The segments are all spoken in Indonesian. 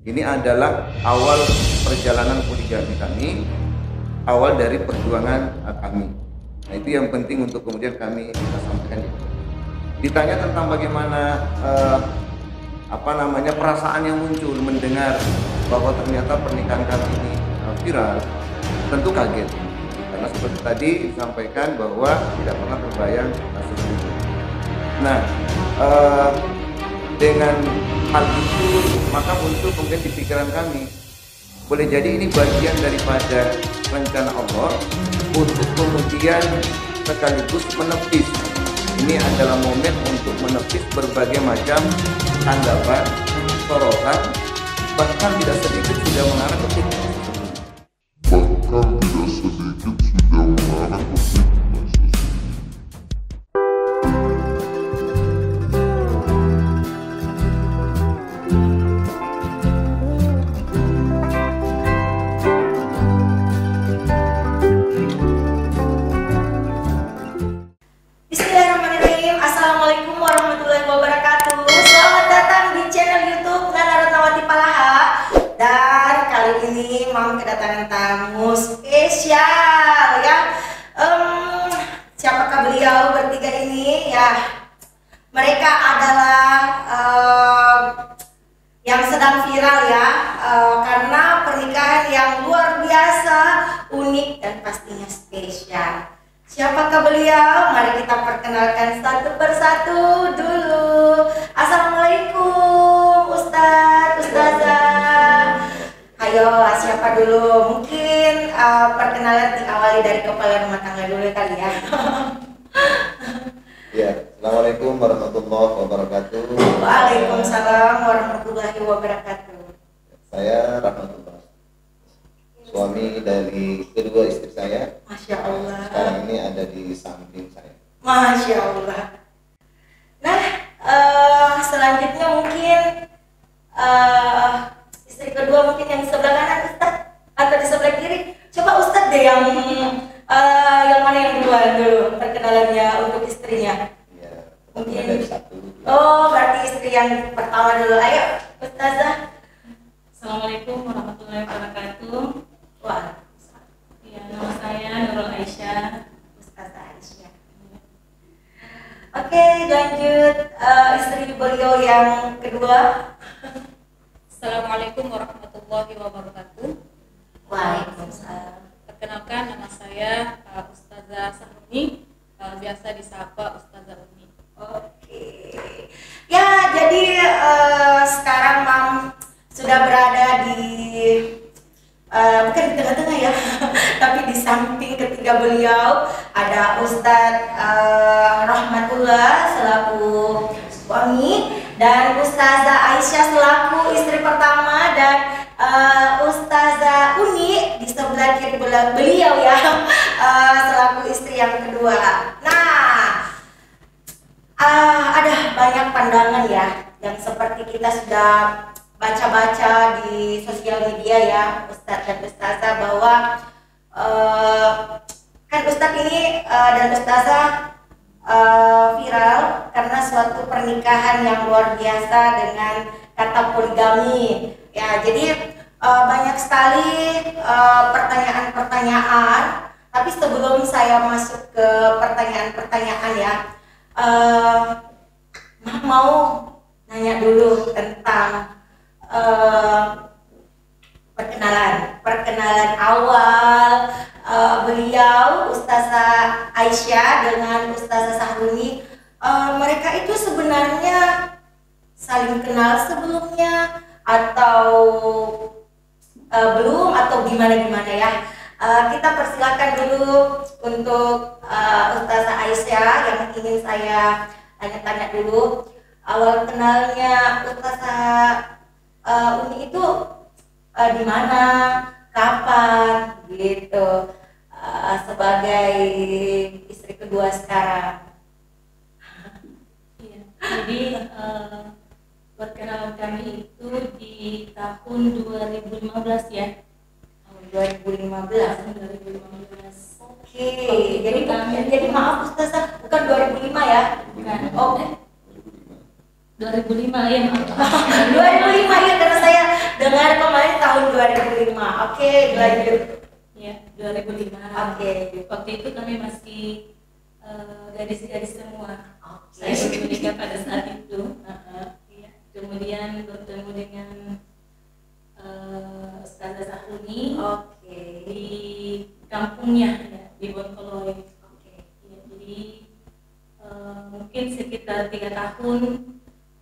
Ini adalah awal perjalanan poligami kami, awal dari perjuangan kami. Nah, itu yang penting untuk kemudian kami sampaikan. Ditanya tentang bagaimana perasaan yang muncul mendengar bahwa ternyata pernikahan kami ini viral, tentu kaget. Karena seperti tadi disampaikan bahwa tidak pernah terbayang sebelumnya. Nah, dengan hal itu maka muncul kemudian di pikiran kami, boleh jadi ini bagian daripada rencana Allah untuk kemudian sekaligus menepis. Ini adalah momen untuk menepis berbagai macam tanggapan, sorotan, bahkan tidak sedikit sudah mengarah ke fitnah. Bismillahirrahmanirrahim. Assalamualaikum warahmatullahi wabarakatuh. Selamat datang di channel YouTube Nana Ratnawati Palaha. Dan kali ini mau kedatangan tamu spesial ya. Siapakah beliau bertiga ini? Ya, mereka adalah yang sedang viral ya, karena pernikahan yang luar biasa, unik dan pastinya spesial. Siapakah beliau? Mari kita perkenalkan satu persatu dulu. Assalamualaikum Ustadz, Ustazah. Ayo, siapa dulu? Mungkin perkenalan diawali dari kepala rumah tangga dulu kali ya. Ya, Assalamualaikum warahmatullahi wabarakatuh. Waalaikumsalam warahmatullahi wabarakatuh. Saya Rahmatullah, suami dari kedua istri saya. Masya Allah. Sekarang ini ada di samping saya. Masya Allah. Nah, selanjutnya mungkin istri kedua mungkin yang di sebelah kanan Ustaz atau di sebelah kiri. Coba Ustaz deh yang mana yang duluan dulu perkenalannya untuk istrinya. Ya, Mungkin dari satu. Oh, berarti istri yang pertama dulu. Ayo, Ustazah. Assalamualaikum warahmatullahi wabarakatuh. Wah, Ya, nama saya Nurul Aisyah. Ustazah Aisyah. Oke, lanjut istri beliau yang kedua. Assalamualaikum warahmatullahi wabarakatuh. Waalaikumsalam. Perkenalkan, nama saya Ustazah Sahruni, biasa disapa Ustazah Umi. Oke. Ya, jadi sekarang Mam sudah berada di bukan di tengah-tengah ya, tapi di samping ketiga beliau ada Ustadz Rahmatullah selaku suami dan Ustazah Aisyah selaku istri pertama dan Ustazah Uni di sebelah kiri beliau ya, selaku istri yang kedua. Nah, ada banyak pandangan ya yang seperti kita sudah baca-baca di sosial media ya, Ustadz dan Ustazah, bahwa kan Ustadz ini dan Ustazah viral karena suatu pernikahan yang luar biasa dengan kata poligami ya. Jadi banyak sekali pertanyaan-pertanyaan, tapi sebelum saya masuk ke pertanyaan-pertanyaan ya, mau nanya dulu tentang perkenalan awal beliau Ustazah Aisyah dengan Ustazah Sahruni. Mereka itu sebenarnya saling kenal sebelumnya atau belum, atau gimana ya? Kita persilakan dulu untuk Ustazah Aisyah yang ingin saya tanya-tanya dulu. Awal kenalnya Ustazah Uni itu di mana, kapan gitu, sebagai istri kedua sekarang. Iya, jadi perkenalan kami itu di tahun 2015 ya. Tahun 2015. Tahun 2015. Oke, jadi maaf Ustazah, bukan 2005 ya? Bukan. Oke. 2005 ya, maaf. 2005 ya, karena saya dengar 2005. Oke, lanjut. Ya, 2005. Oke. Waktu itu kami masih gadis-gadis semua. Oke. Saya belum menikah pada saat itu. Iya. Kemudian bertemu dengan Ustazah Sahruni Oke. di kampungnya ya, di Bontoloy. Oke. Ya, jadi mungkin sekitar 3 tahun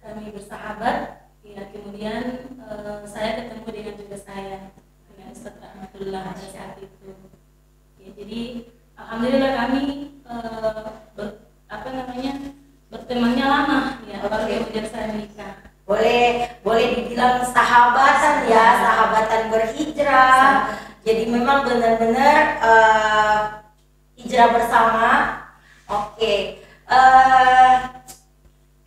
kami bersahabat. Ya, kemudian saya ketemu dengan juga saya dengan Ustaz Rahmatullah pada saat itu. Ya, jadi alhamdulillah kami bertemannya lama ya. Baru kemudian saya menikah. Boleh dibilang sahabatan ya, sahabatan berhijrah. Jadi memang benar-benar hijrah bersama. Oke.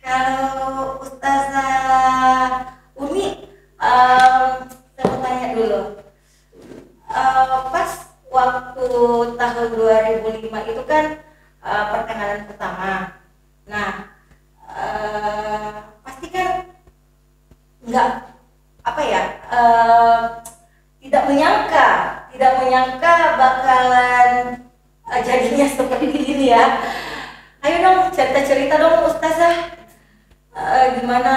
Kalau Ustazah Umi, saya mau tanya dulu. Pas waktu tahun 2005 itu kan perkenalan pertama. Nah, pasti kan nggak tidak menyangka bakalan jadinya seperti ini ya. Ayo dong cerita dong Ustazah, gimana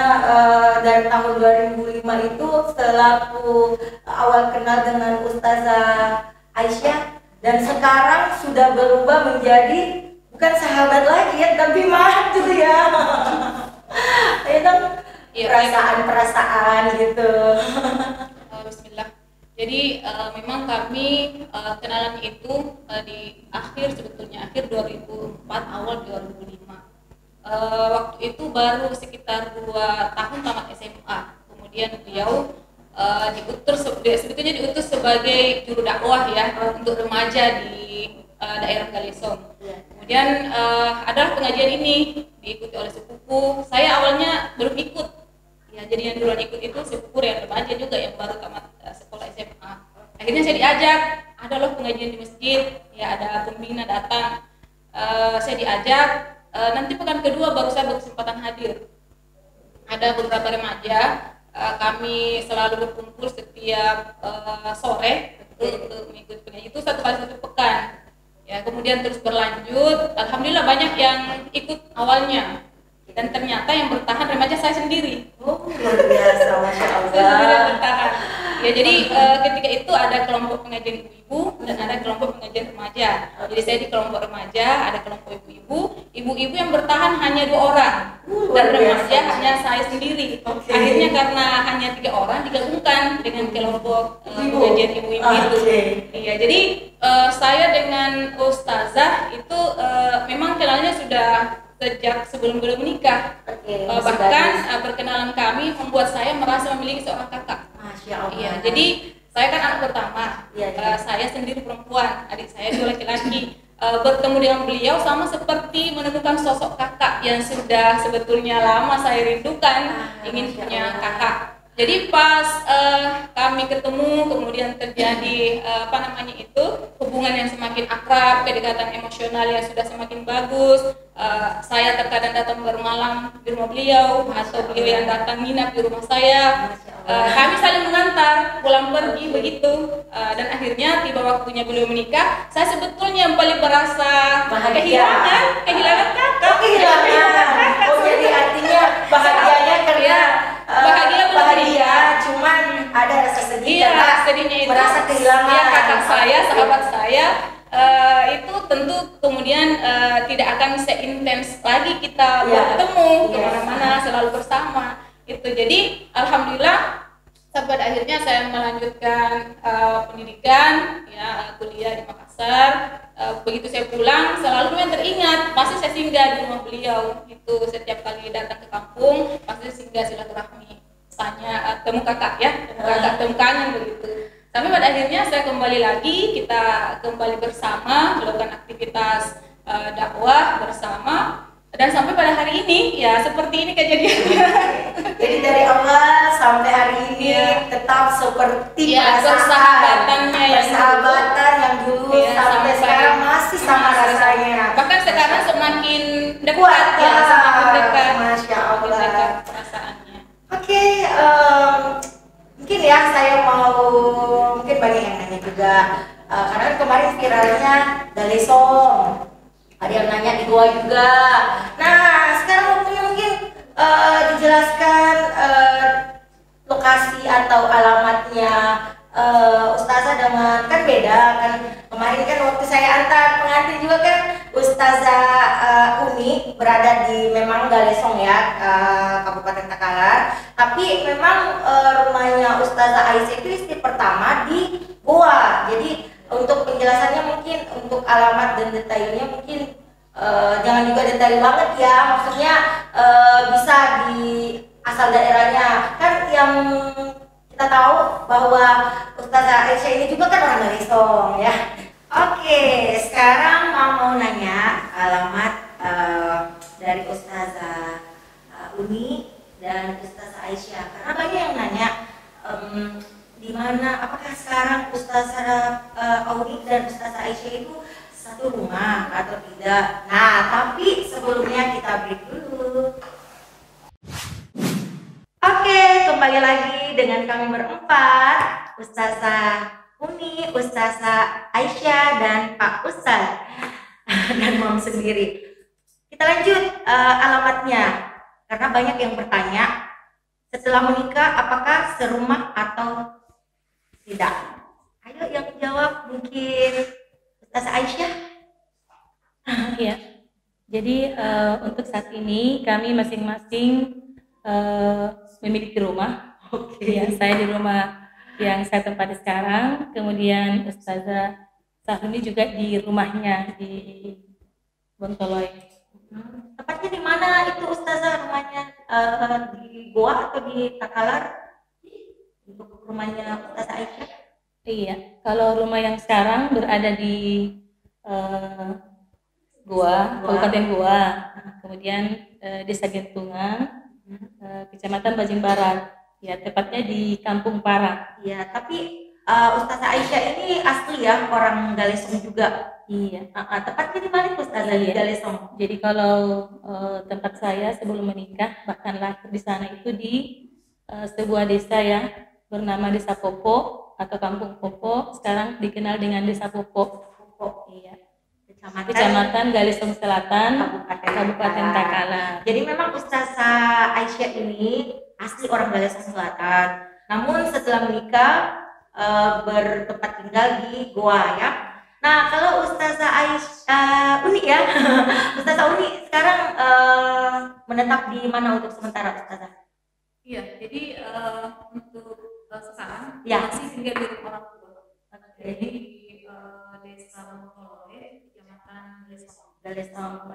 dari tahun 2005 itu selaku awal kenal dengan Ustazah Aisyah dan sekarang sudah berubah menjadi bukan sahabat lagi ya, tapi mah gitu ya. Ayo dong. Perasaan gitu. Bismillah. Jadi memang kami kenalan itu di akhir 2004 awal 2005. Waktu itu baru sekitar 2 tahun tamat SMA. Kemudian beliau diutus sebagai juru dakwah ya untuk remaja di daerah Galesong. Kemudian adalah pengajian ini diikuti oleh sepupu. Saya awalnya belum ikut. Ya, jadi yang duluan ikut itu sepupu yang remaja juga yang baru tamat sekolah SMA. Akhirnya saya diajak, ada loh pengajian di masjid, ya ada pembina datang. Saya diajak, nanti pekan kedua baru saya berkesempatan hadir. Ada beberapa remaja, kami selalu berkumpul setiap sore untuk mengikuti pengajian itu 1 kali 1 pekan. Ya, kemudian terus berlanjut, alhamdulillah banyak yang ikut awalnya. Dan ternyata yang bertahan remaja saya sendiri. Oh, luar biasa, Masya Allah. Saya sendiri yang bertahan. Ya, jadi ketika itu ada kelompok pengajian ibu-ibu dan ada kelompok pengajian remaja. Jadi saya di kelompok remaja, ada kelompok ibu-ibu. Ibu-ibu yang bertahan hanya 2 orang dan remaja hanya saya sendiri. Akhirnya karena hanya 3 orang digabungkan dengan kelompok pengajian ibu-ibu itu. Iya, jadi saya dengan Ustazah itu memang kenalnya sudah sejak sebelum menikah. Bahkan perkenalan kami membuat saya merasa memiliki seorang kakak. Masya Allah. Iya, jadi saya kan anak pertama. Saya sendiri perempuan, adik saya 2 laki-laki. Bertemu dengan beliau sama seperti menemukan sosok kakak yang sudah sebetulnya lama saya rindukan, ingin punya kakak. Jadi pas kami ketemu, kemudian terjadi hubungan yang semakin akrab, kedekatan emosional yang sudah semakin bagus. Saya terkadang datang bermalam di rumah beliau atau beliau yang datang nginap di rumah saya. Kami saling mengantar pulang pergi begitu. Dan akhirnya tiba waktunya beliau menikah. Saya sebetulnya yang paling merasa kehilangan kakak. Oh, jadi artinya bahagianya karena bahagia, cuman ada rasa sedih karena sedihnya itu merasa kehilangan. Ya, kakak saya, sahabat saya, itu tentu kemudian tidak akan seintens lagi kita bertemu kemana-mana, selalu bersama. Itu jadi alhamdulillah sampai akhirnya saya melanjutkan pendidikan, ya kuliah di Makassar. Begitu saya pulang selalu yang teringat pasti saya singgah di rumah beliau. Itu setiap kali datang ke kampung pasti singgah silaturahmi, tanya temu kakak ya, temu kangen begitu. Sampai pada akhirnya saya kembali lagi, kita kembali bersama melakukan aktivitas dakwah bersama. Dan sampai pada hari ini ya seperti ini kejadiannya. Jadi dari awal sampai hari ini tetap seperti persahabatan yang dulu sampai sekarang masih sama rasanya. Bahkan sekarang semakin dekat semakin dekat. Masya Allah. Dekat perasaannya. Oke, mungkin ya saya mau banyak yang nanya juga. Karena kan kemarin viralnya Galesong, ada yang nanya di gua juga. Nah sekarang waktunya mungkin dijelaskan lokasi atau alamatnya Ustazah dengan, kan beda kan, kemarin kan waktu saya antar pengantin juga kan Ustazah Uni berada di memang Galesong ya, Kabupaten Takalar, tapi memang rumahnya Ustazah Aisyah itu istri pertama di Goa. Jadi untuk penjelasannya mungkin untuk alamat dan detailnya mungkin jangan juga detail banget ya, maksudnya bisa di asal daerahnya kan, yang kita tahu bahwa Ustazah Aisyah ini juga kan orang Galesong ya. Oke, sekarang mau nanya alamat dari Ustazah Uni dan Ustazah Aisyah, karena banyak yang nanya di mana, apakah sekarang Ustazah Uni dan Ustazah Aisyah itu satu rumah atau tidak. Nah, tapi sebelumnya kita break dulu. Oke, kembali lagi dengan kami berempat, Ustazah Uni, Ustazah Aisyah, dan Pak Ustaz dan Mom sendiri. Kita lanjut alamatnya, karena banyak yang bertanya setelah menikah apakah serumah atau tidak. Ayo yang jawab mungkin Ustazah Aisyah. Iya. Jadi untuk saat ini kami masing-masing memiliki rumah. Oke. Ya, saya di rumah yang saya tempati sekarang, kemudian Ustazah Sahuni juga di rumahnya di Bontoloy. Tepatnya di mana itu Ustazah rumahnya, di Goa atau di Takalar? Untuk rumahnya Ustazah Aisyah? Iya, kalau rumah yang sekarang berada di Goa, Kabupaten Goa, kemudian Desa Gentungan, Kecamatan Bajing Barat, ya tepatnya di Kampung Parang. Iya, tapi Ustazah Aisyah ini asli ya orang Galesong juga. Iya. Tepatnya di mana Ustazah di Iya. Galesong? Jadi kalau tempat saya sebelum menikah bahkan lahir di sana itu di sebuah desa ya bernama Desa Popo atau Kampung Popo, sekarang dikenal dengan Desa Popo. Popo. Iya. Kecamatan Galesong Selatan, Kabupaten Takalar. Jadi memang Ustazah Aisyah ini asli orang Galesong Selatan. Namun setelah menikah bertempat tinggal di Goa ya. Nah kalau Ustazah Aisyah Uni ya, Ustazah Uni sekarang menetap di mana untuk sementara Ustazah? Iya, jadi untuk sekarang Ya. masih tinggal di rumah orang tua. Oke. Di Desa Mokoloe, Kecamatan Galesong.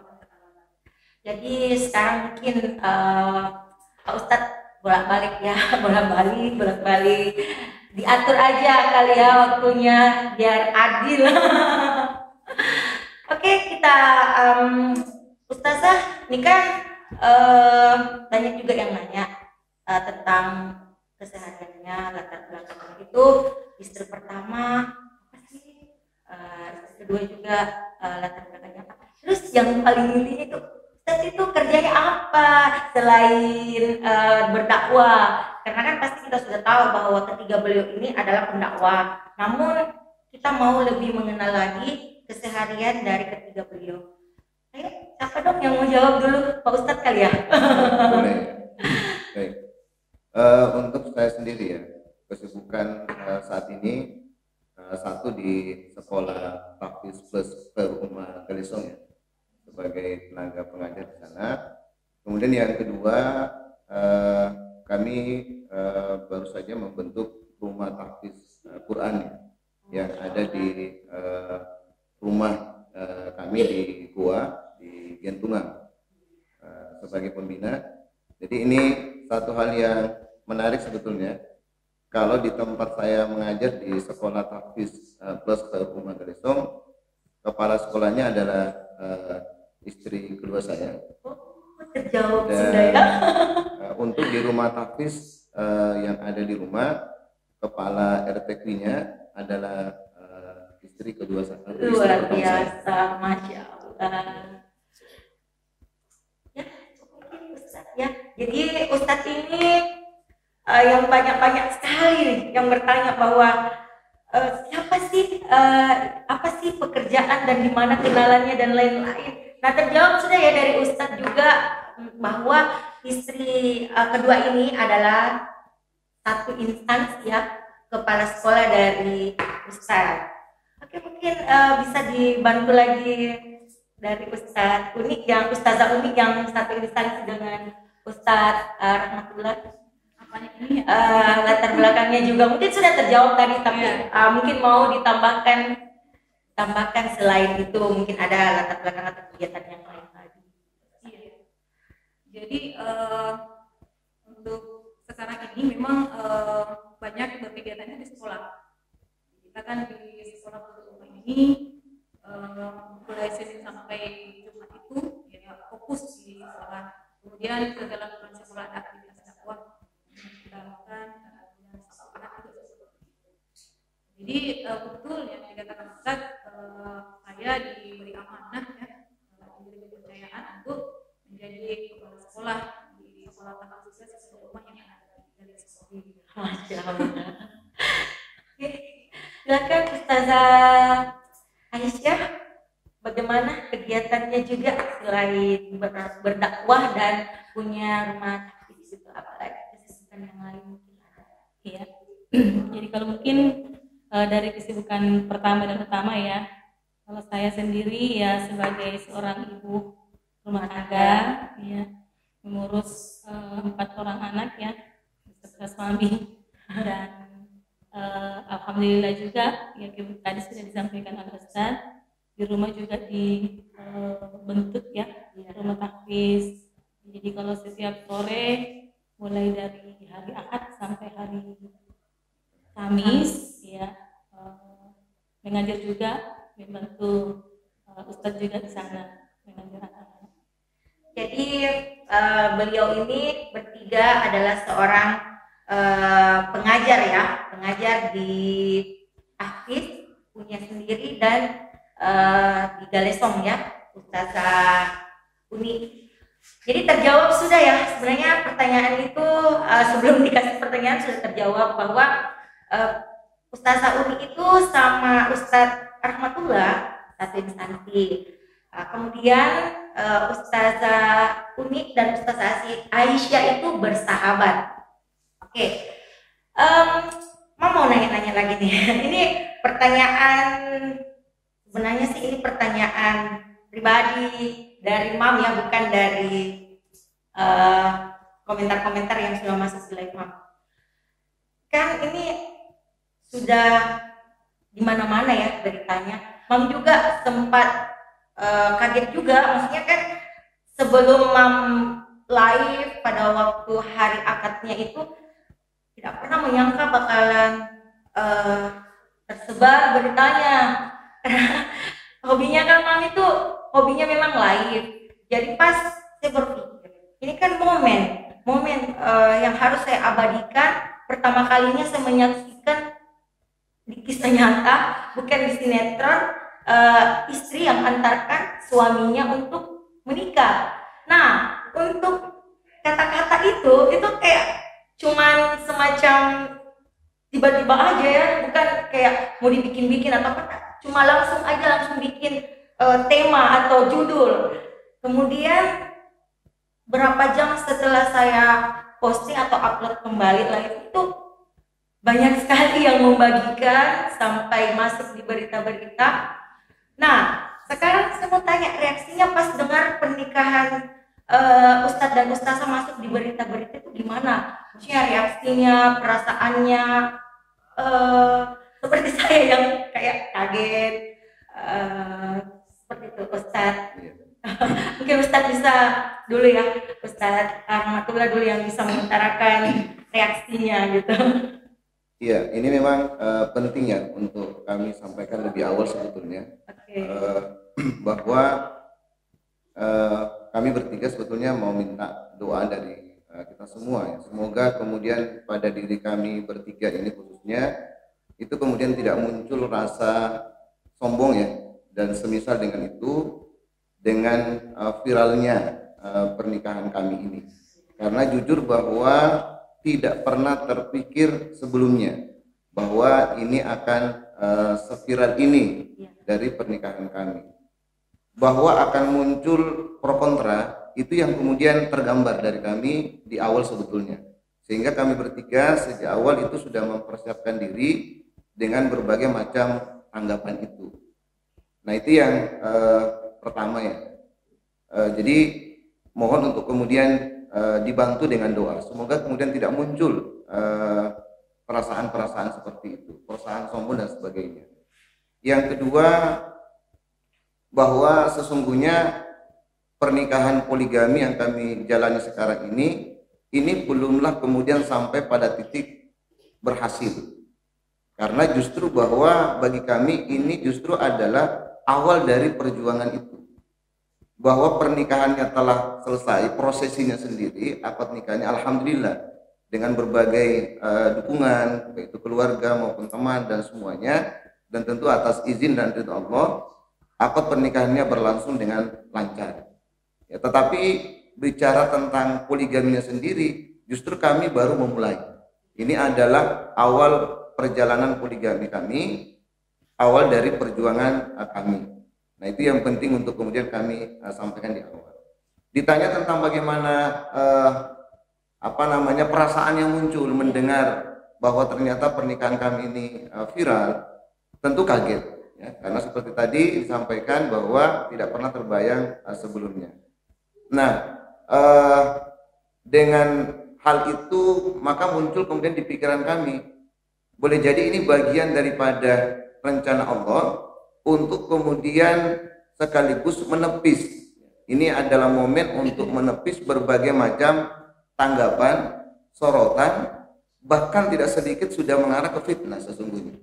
Jadi sekarang mungkin Pak Ustadz bolak-balik ya, bolak-balik diatur aja kali ya waktunya biar adil. Oke, kita Ustazah, ini kan banyak juga yang nanya tentang kesehariannya, latar belakang itu istri pertama apa sih, istri kedua juga latar belakangnya apa. Terus yang paling intinya itu Ustaz itu kerjanya apa selain berdakwah? Karena kan pasti kita sudah tahu bahwa ketiga beliau ini adalah pendakwah. Namun kita mau lebih mengenal lagi keseharian dari ketiga beliau. Ayo, siapa dong yang mau jawab dulu? Pak Ustadz kali ya? Boleh. Baik. Untuk saya sendiri ya, kesibukan saat ini satu di sekolah Tahfiz Plus Perumah Galesong ya, sebagai tenaga pengajar di sana. Kemudian yang kedua, kami baru saja membentuk rumah tahfiz Quran ya, yang ada di rumah kami di Goa di Gentungan sebagai pembina. Jadi ini satu hal yang menarik sebetulnya. Kalau di tempat saya mengajar di sekolah tahfiz Plus Perumah Galesong, kepala sekolahnya adalah istri kedua saya. Terjawab Dan sudah ya. untuk di rumah tahfiz yang ada di rumah, kepala RTQ-nya adalah istri kedua saya. Luar biasa, Masya Allah. Ya, mungkin Ustadz ya. Jadi Ustadz ini yang banyak-banyak sekali nih yang bertanya bahwa siapa sih, apa sih pekerjaan dan di mana kenalannya dan lain-lain. Nah, terjawab sudah ya dari Ustadz juga bahwa istri kedua ini adalah satu instansi ya, kepala sekolah dari Ustadz. Oke, mungkin bisa dibantu lagi dari Ustadz Unik yang Ustazah Unik yang satu instansi dengan Ustadz Rahmatullah. Apanya ini? Latar belakangnya juga mungkin sudah terjawab tadi, tapi mungkin mau ditambahkan selain itu, mungkin ada latar belakang atau kegiatan yang lain lagi. Iya. Jadi untuk sekarang ini memang banyak berkegiatannya di sekolah. Kita kan di sekolah untuk ini mulai Senin sampai Jumat itu ya fokus di sekolah. Kemudian segala macam sekolah ada aktivitas dakwah kita lakukan dan sekolah juga seperti itu. Jadi betul yang dikatakan Ustaz, saya diberi amanah ya, diberi kepercayaan untuk menjadi kepala sekolah di sekolah tahfiz sesuai rumah yang ada di sekolah. Masya Allah. Oke, silakan Ustazah Aisyah, bagaimana kegiatannya juga selain berdakwah dan punya rumah tahfiz itu, apalagi kesibukan yang lain mungkin ada? Iya. Jadi kalau mungkin dari kesibukan pertama dan utama ya, kalau saya sendiri ya sebagai seorang ibu rumah tangga ya, mengurus 4 orang anak ya beserta suami, dan alhamdulillah juga ya tadi sudah disampaikan oleh Ustaz, di rumah juga dibentuk ya rumah tahfiz. Jadi kalau setiap sore mulai dari hari Ahad sampai hari Kamis ya mengajar juga, membantu Ustadz juga di sana mengajar anak-anak. Jadi beliau ini bertiga adalah seorang pengajar ya, pengajar di tahfiz punya sendiri dan di Galesong ya, Ustazah Uni. Jadi terjawab sudah ya, sebenarnya pertanyaan itu sebelum dikasih pertanyaan sudah terjawab bahwa Ustazah Uni itu sama Ustadz Rahmatullah satu instansi. Kemudian Ustazah Uni dan Ustazah Aisyah itu bersahabat. Oke, mau nanya-nanya lagi nih. Ini pertanyaan, sebenarnya sih ini pertanyaan pribadi dari Mam ya, bukan dari komentar-komentar yang sudah masuk di live Mam. Kan ini sudah di mana-mana ya beritanya. Mam juga sempat kaget juga, maksudnya kan sebelum Mam live pada waktu hari akadnya itu tidak pernah menyangka bakalan tersebar beritanya. Hobinya kan Mam itu hobinya memang live. Jadi pas saya berpikir ini kan momen yang harus saya abadikan. Pertama kalinya saya menyaksikan di kisah nyata, bukan di sinetron, istri yang antarkan suaminya untuk menikah. Nah, untuk kata-kata itu kayak cuman semacam tiba-tiba aja ya, bukan kayak mau dibikin-bikin atau apa, cuma langsung bikin tema atau judul. Kemudian berapa jam setelah saya posting atau upload kembali live itu banyak sekali yang membagikan sampai masuk di berita-berita. Nah, sekarang saya mau tanya reaksinya pas dengar pernikahan Ustadz dan Ustazah masuk di berita-berita itu gimana? Maksudnya reaksinya, perasaannya, seperti saya yang kayak kaget, seperti itu Ustadz. Mungkin Ustadz bisa dulu ya, Ustadz Rahmatullah dulu yang bisa mengutarakan reaksinya gitu. Iya, ini memang penting ya untuk kami sampaikan lebih awal sebetulnya. Okay. Bahwa kami bertiga sebetulnya mau minta doa dari kita semua ya. Semoga kemudian pada diri kami bertiga ini khususnya itu kemudian tidak muncul rasa sombong ya, dan semisal dengan itu, dengan viralnya pernikahan kami ini. Karena jujur bahwa tidak pernah terpikir sebelumnya bahwa ini akan seviral ini dari pernikahan kami, bahwa akan muncul pro kontra, itu yang kemudian tergambar dari kami di awal sebetulnya, sehingga kami bertiga sejak awal itu sudah mempersiapkan diri dengan berbagai macam anggapan itu. Nah itu yang pertama ya. Jadi mohon untuk kemudian dibantu dengan doa, semoga kemudian tidak muncul perasaan-perasaan seperti itu, perasaan sombong dan sebagainya. Yang kedua, bahwa sesungguhnya pernikahan poligami yang kami jalani sekarang ini belumlah kemudian sampai pada titik berhasil. Karena justru bahwa bagi kami ini justru adalah awal dari perjuangan itu. Bahwa pernikahannya telah selesai, prosesinya sendiri, akad nikahnya alhamdulillah dengan berbagai dukungan, baik itu keluarga maupun teman dan semuanya, dan tentu atas izin dan ridha Allah, akad pernikahannya berlangsung dengan lancar. Ya, tetapi bicara tentang poligaminya sendiri, justru kami baru memulai. Ini adalah awal perjalanan poligami kami, awal dari perjuangan kami. Nah itu yang penting untuk kemudian kami sampaikan di awal. Ditanya tentang bagaimana perasaan yang muncul mendengar bahwa ternyata pernikahan kami ini viral, tentu kaget ya, karena seperti tadi disampaikan bahwa tidak pernah terbayang sebelumnya. Nah dengan hal itu maka muncul kemudian di pikiran kami, boleh jadi ini bagian daripada rencana Allah untuk kemudian sekaligus menepis. Ini adalah momen untuk menepis berbagai macam tanggapan, sorotan, bahkan tidak sedikit sudah mengarah ke fitnah sesungguhnya.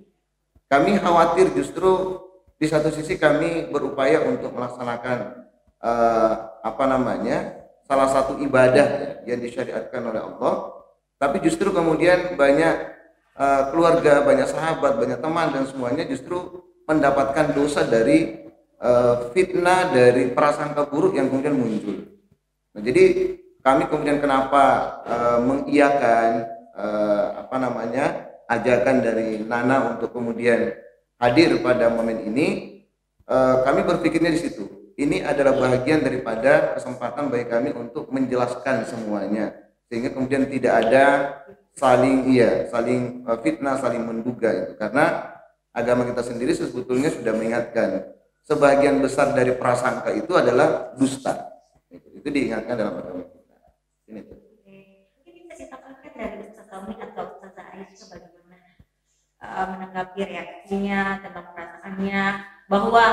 Kami khawatir justru di satu sisi kami berupaya untuk melaksanakan salah satu ibadah yang disyariatkan oleh Allah, tapi justru kemudian banyak keluarga, banyak sahabat, banyak teman dan semuanya justru mendapatkan dosa dari fitnah, dari prasangka buruk yang kemudian muncul. Nah, jadi kami kemudian kenapa mengiyakan ajakan dari Nana untuk kemudian hadir pada momen ini, kami berpikirnya di situ. Ini adalah bagian daripada kesempatan bagi kami untuk menjelaskan semuanya, sehingga kemudian tidak ada saling fitnah, saling menduga itu. Karena agama kita sendiri sebetulnya sudah mengingatkan sebagian besar dari prasangka itu adalah dusta. Itu diingatkan dalam agama kita. Ini tuh. Mungkin bisa ditambahkan dari Ustaz Tommy atau Ustaz Aisyah bagaimana menanggapi reaksinya tentang perasaannya bahwa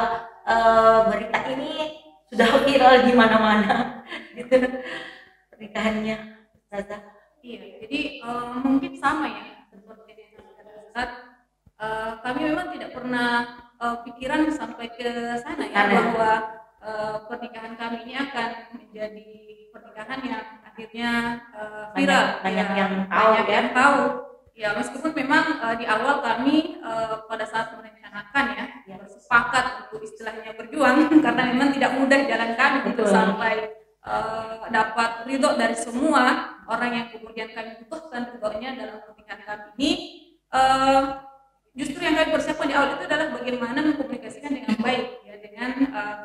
berita ini sudah viral di mana-mana gitu pernikahannya Ustazah. Iya, jadi mungkin sama ya seperti yang disampaikan Ustaz. Kami memang tidak pernah pikiran sampai ke sana ya, bahwa pernikahan kami ini akan menjadi pernikahan yang akhirnya viral. Banyak yang tahu. Ya, meskipun memang di awal kami pada saat merencanakan ya bersepakat untuk istilahnya berjuang karena memang tidak mudah jalan kami untuk sampai dapat ridho dari semua orang yang kemudian kami butuhkan ridhonya dalam pernikahan kami ini. Justru yang kami persiapkan di awal itu adalah bagaimana mengkomunikasikan dengan baik ya dengan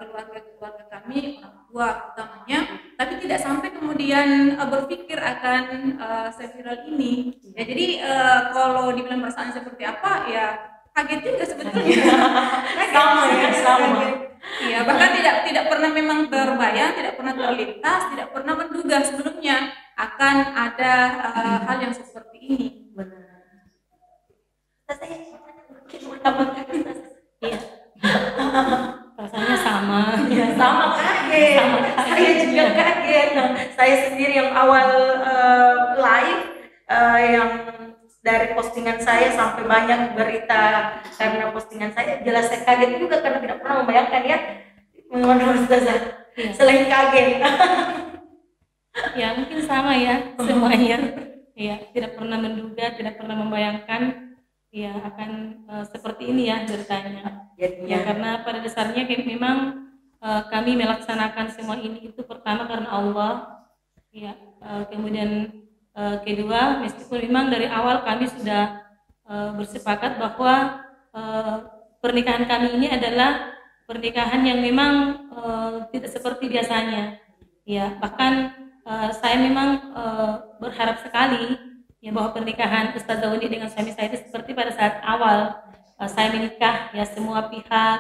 keluarga kami, orang tua utamanya, tapi tidak sampai kemudian berpikir akan seviral ini. Ya, jadi kalau dibilang perasaan seperti apa ya kaget juga sebetulnya. Sama. Iya, bahkan tidak pernah memang terbayang, tidak pernah terlintas, tidak pernah menduga sebelumnya akan ada hal yang seperti ini. Benar. Iya. Rasanya sama. Ya, sama kaget. Saya juga kaget. Saya sendiri yang awal live yang dari postingan saya sampai banyak berita karena postingan saya, jelas saya kaget juga karena tidak pernah membayangkan ya. Menurut Ustazah, selain kaget. Ya mungkin sama ya semuanya. Ya tidak pernah menduga, tidak pernah membayangkan ya akan seperti ini ya ceritanya. Ya karena pada dasarnya memang kami melaksanakan semua ini itu pertama karena Allah. Ya kemudian kedua, meskipun memang dari awal kami sudah bersepakat bahwa pernikahan kami ini adalah pernikahan yang memang tidak seperti biasanya. Ya, bahkan saya memang berharap sekali ya bahwa pernikahan Ustazah Uni dengan suami saya itu seperti pada saat awal saya menikah, ya semua pihak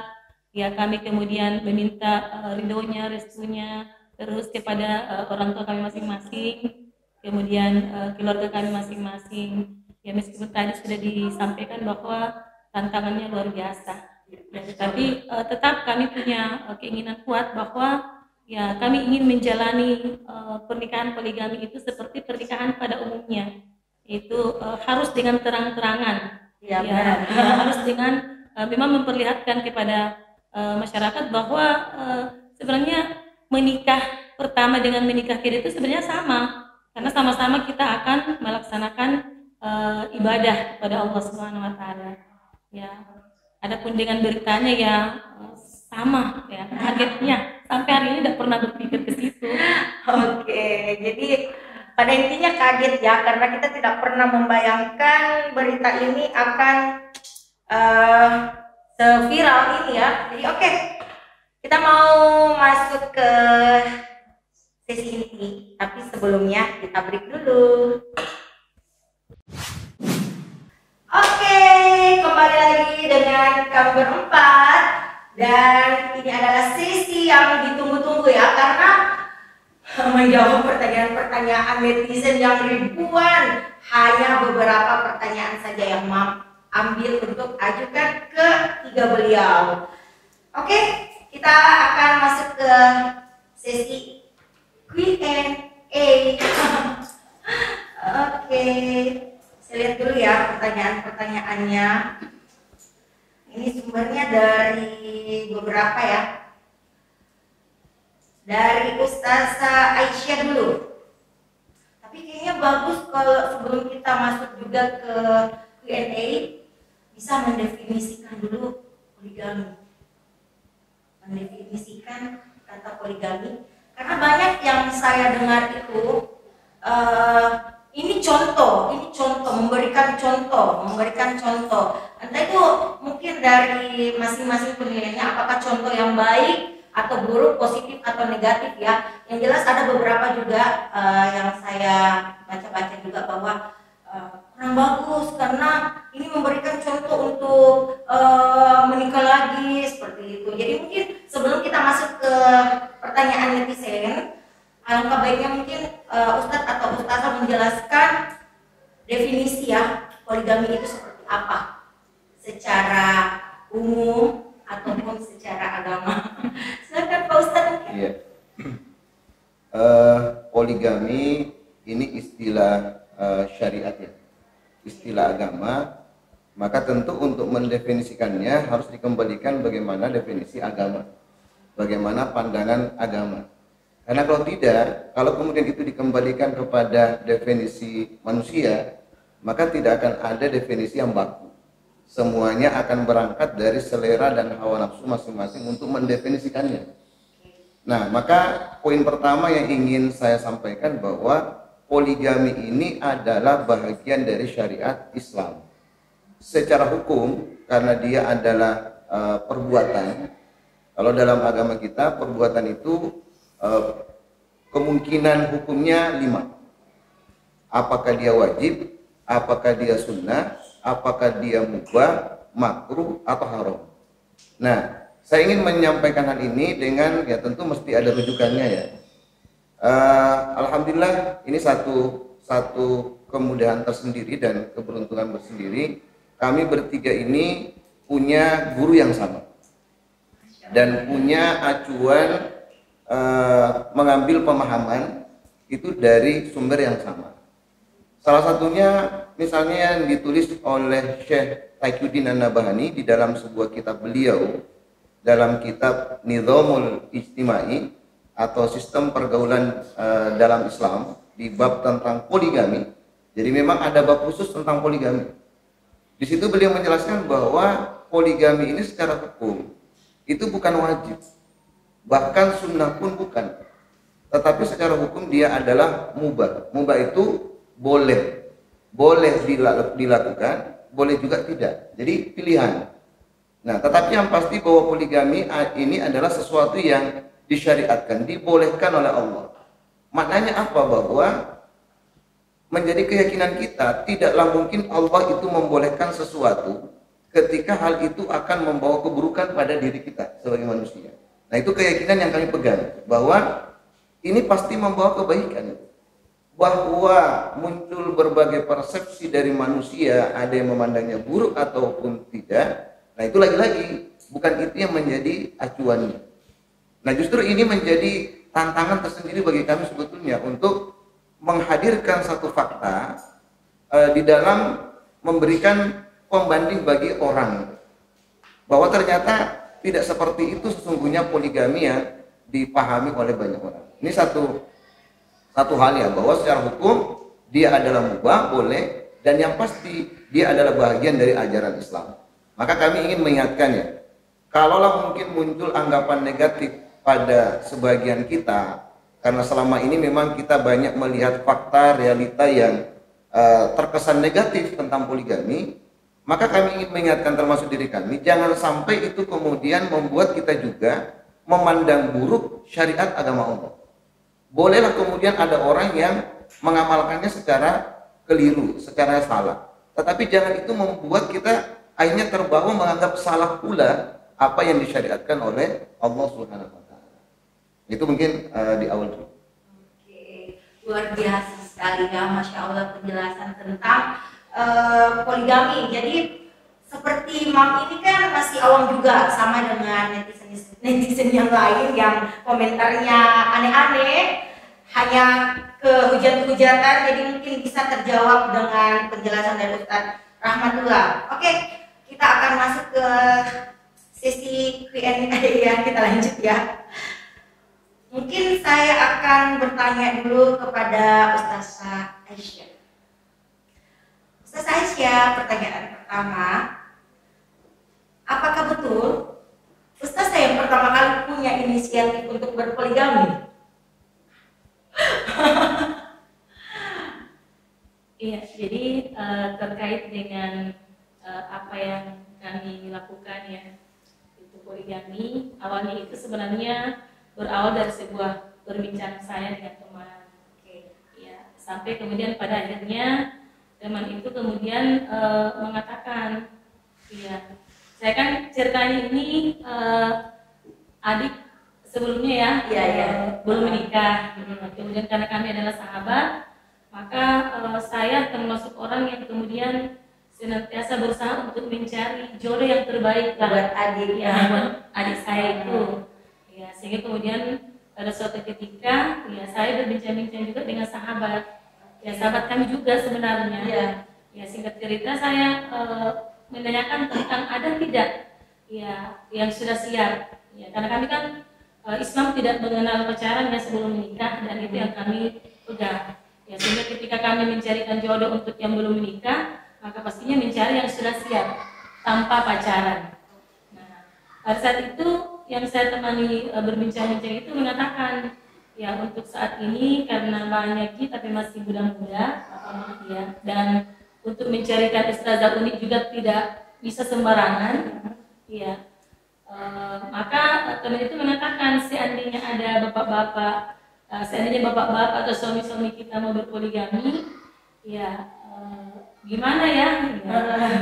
ya kami kemudian meminta ridhonya, restunya, terus kepada orang tua kami masing-masing, kemudian keluarga kami masing-masing. Ya meskipun tadi sudah disampaikan bahwa tantangannya luar biasa, ya, tetapi tetap kami punya keinginan kuat bahwa ya kami ingin menjalani pernikahan poligami itu seperti pernikahan pada umumnya, itu harus dengan terang-terangan, ya, harus dengan memang memperlihatkan kepada masyarakat bahwa sebenarnya menikah pertama dengan menikah kedua itu sebenarnya sama, karena sama-sama kita akan melaksanakan ibadah kepada Allah Subhanahu Wa Taala. Ya, adapun dengan beritanya ya sama, ya kagetnya sampai hari ini tidak pernah berpikir ke situ. Oke, jadi pada intinya kaget ya, karena kita tidak pernah membayangkan berita ini akan seviral ini ya. Jadi oke, kita mau masuk ke sesi inti, tapi sebelumnya kita break dulu. Oke, kembali lagi dengan kami berempat, dan ini adalah sesi yang ditunggu-tunggu ya, karena menjawab pertanyaan-pertanyaan netizen yang ribuan, hanya beberapa pertanyaan saja yang ambil untuk ajukan ke tiga beliau. Oke, kita akan masuk ke sesi Q&A. Oke, saya lihat dulu ya pertanyaan-pertanyaannya. Ini sumbernya dari beberapa ya. Dari Ustazah Aisyah dulu. Tapi kayaknya bagus kalau sebelum kita masuk juga ke Q&A bisa mendefinisikan dulu poligami. Mendefinisikan kata poligami, karena banyak yang saya dengar itu ini contoh, memberikan contoh. Entah itu mungkin dari masing-masing penilaiannya apakah contoh yang baik atau buruk, positif atau negatif ya. Yang jelas ada beberapa juga yang saya baca-baca juga bahwa kurang bagus karena ini memberikan contoh untuk menikah lagi seperti itu. Jadi mungkin sebelum kita masuk ke pertanyaan netizen, alangkah baiknya mungkin Ustadz atau Ustazah menjelaskan definisi ya poligami itu seperti apa secara umum ataupun secara agama. Silakan Pak Ustadz mungkin. Iya. Poligami ini istilah syariat ya, istilah agama. Maka tentu untuk mendefinisikannya harus dikembalikan bagaimana definisi agama, bagaimana pandangan agama. Karena kalau tidak, kalau kemudian itu dikembalikan kepada definisi manusia, maka tidak akan ada definisi yang baku. Semuanya akan berangkat dari selera dan hawa nafsu masing-masing untuk mendefinisikannya. Nah, maka poin pertama yang ingin saya sampaikan bahwa poligami ini adalah bahagian dari syariat Islam. Secara hukum, karena dia adalah perbuatan, kalau dalam agama kita, perbuatan itu kemungkinan hukumnya 5. Apakah dia wajib, apakah dia sunnah, apakah dia mubah, makruh, atau haram. Nah, saya ingin menyampaikan hal ini dengan ya tentu mesti ada rujukannya ya. Alhamdulillah ini satu kemudahan tersendiri dan keberuntungan tersendiri. Kami bertiga ini punya guru yang sama dan punya acuan mengambil pemahaman itu dari sumber yang sama. Salah satunya misalnya yang ditulis oleh Syekh Taqiyuddin An-Nabhani di dalam sebuah kitab beliau, dalam kitab Nizamul Ijtimai atau sistem pergaulan dalam Islam, di bab tentang poligami. Jadi memang ada bab khusus tentang poligami. Di situ beliau menjelaskan bahwa poligami ini secara hukum itu bukan wajib, bahkan sunnah pun bukan, tetapi secara hukum dia adalah mubah. Mubah itu boleh dilakukan boleh juga tidak. Jadi pilihan. Nah, tetapi yang pasti bahwa poligami ini adalah sesuatu yang disyariatkan, dibolehkan oleh Allah. Maknanya apa? Bahwa menjadi keyakinan kita, tidaklah mungkin Allah itu membolehkan sesuatu ketika hal itu akan membawa keburukan pada diri kita sebagai manusia. Nah, itu keyakinan yang kami pegang, bahwa ini pasti membawa kebaikan. Bahwa muncul berbagai persepsi dari manusia, ada yang memandangnya buruk ataupun tidak. Nah, itu lagi-lagi bukan itu yang menjadi acuannya. Nah, justru ini menjadi tantangan tersendiri bagi kami sebetulnya untuk menghadirkan satu fakta di dalam memberikan pembanding bagi orang, bahwa ternyata tidak seperti itu sesungguhnya poligami yang dipahami oleh banyak orang. Ini satu hal ya, bahwa secara hukum dia adalah mubah, boleh, dan yang pasti dia adalah bagian dari ajaran Islam. Maka kami ingin mengingatkannya, kalaulah mungkin muncul anggapan negatif pada sebagian kita, karena selama ini memang kita banyak melihat fakta realita yang terkesan negatif tentang poligami, maka kami ingin mengingatkan termasuk diri kami, jangan sampai itu kemudian membuat kita juga memandang buruk syariat agama Allah. Bolehlah kemudian ada orang yang mengamalkannya secara keliru, secara salah. Tetapi jangan itu membuat kita akhirnya terbawa menganggap salah pula apa yang disyariatkan oleh Allah Subhanahu wa taala. Itu mungkin di awal dulu. Oke, luar biasa sekali ya, Masya Allah penjelasan tentang poligami. Jadi seperti Mam ini kan masih awam juga, sama dengan netizen yang lain yang komentarnya aneh-aneh, hanya kehujat-hujatan, jadi mungkin bisa terjawab dengan penjelasan dari Ustadz Rahmatullah. Oke, kita akan masuk ke sesi Q&A ya, kita lanjut ya. Mungkin saya akan bertanya dulu kepada Ustazah Aisyah. Ustazah Aisyah, pertanyaan pertama, apakah betul Ustazah yang pertama kali punya inisiatif untuk berpoligami? Iya, jadi terkait dengan apa yang kami lakukan ya, itu poligami, awalnya itu sebenarnya berawal dari sebuah perbincangan saya dengan teman. Ya, sampai kemudian pada akhirnya teman itu kemudian mengatakan, ya, saya kan ceritanya ini adik sebelumnya ya, belum menikah. Kemudian karena kami adalah sahabat, maka saya termasuk orang yang kemudian senantiasa berusaha untuk mencari jodoh yang terbaik buat adik ya, buat adik saya itu. Ya, sehingga kemudian pada suatu ketika ya saya berbincang-bincang juga dengan sahabat. Ya, sahabat kami juga sebenarnya. Ya, singkat cerita saya menanyakan tentang ada tidak ya yang sudah siap. Ya, karena kami kan Islam tidak mengenal pacaran ya sebelum menikah, dan itu yang kami pegang. Ya, sehingga ketika kami mencarikan jodoh untuk yang belum menikah, maka pastinya mencari yang sudah siap tanpa pacaran. Nah, pada saat itu yang saya temani berbincang-bincang itu mengatakan, ya untuk saat ini karena banyak kita tapi masih muda-muda, ya, dan untuk mencarikan ustazah unik juga tidak bisa sembarangan, ya. Maka teman itu mengatakan seandainya ada bapak-bapak, seandainya bapak-bapak atau suami-suami kita mau berpoligami, ya gimana ya?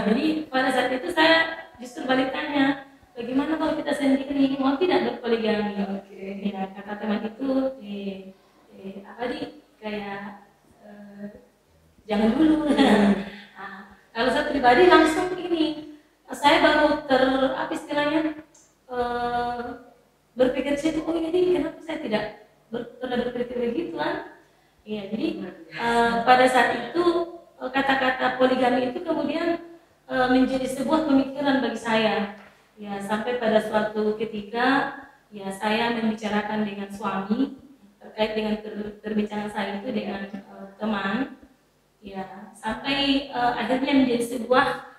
Jadi pada saat itu saya justru balik tanya, bagaimana kalau kita sendiri mau tidak berpoligami? Ya, kata teman itu, kayak jangan dulu. Nah, kalau saya pribadi langsung ini, saya baru istilahnya berpikir situ, oh ini kenapa saya tidak pernah berpikir begitu kan? Iya, jadi pada saat itu kata-kata poligami itu kemudian menjadi sebuah pemikiran bagi saya. Ya, sampai pada suatu ketika ya saya membicarakan dengan suami terkait dengan perbincangan saya itu dengan teman. Ya, sampai akhirnya menjadi sebuah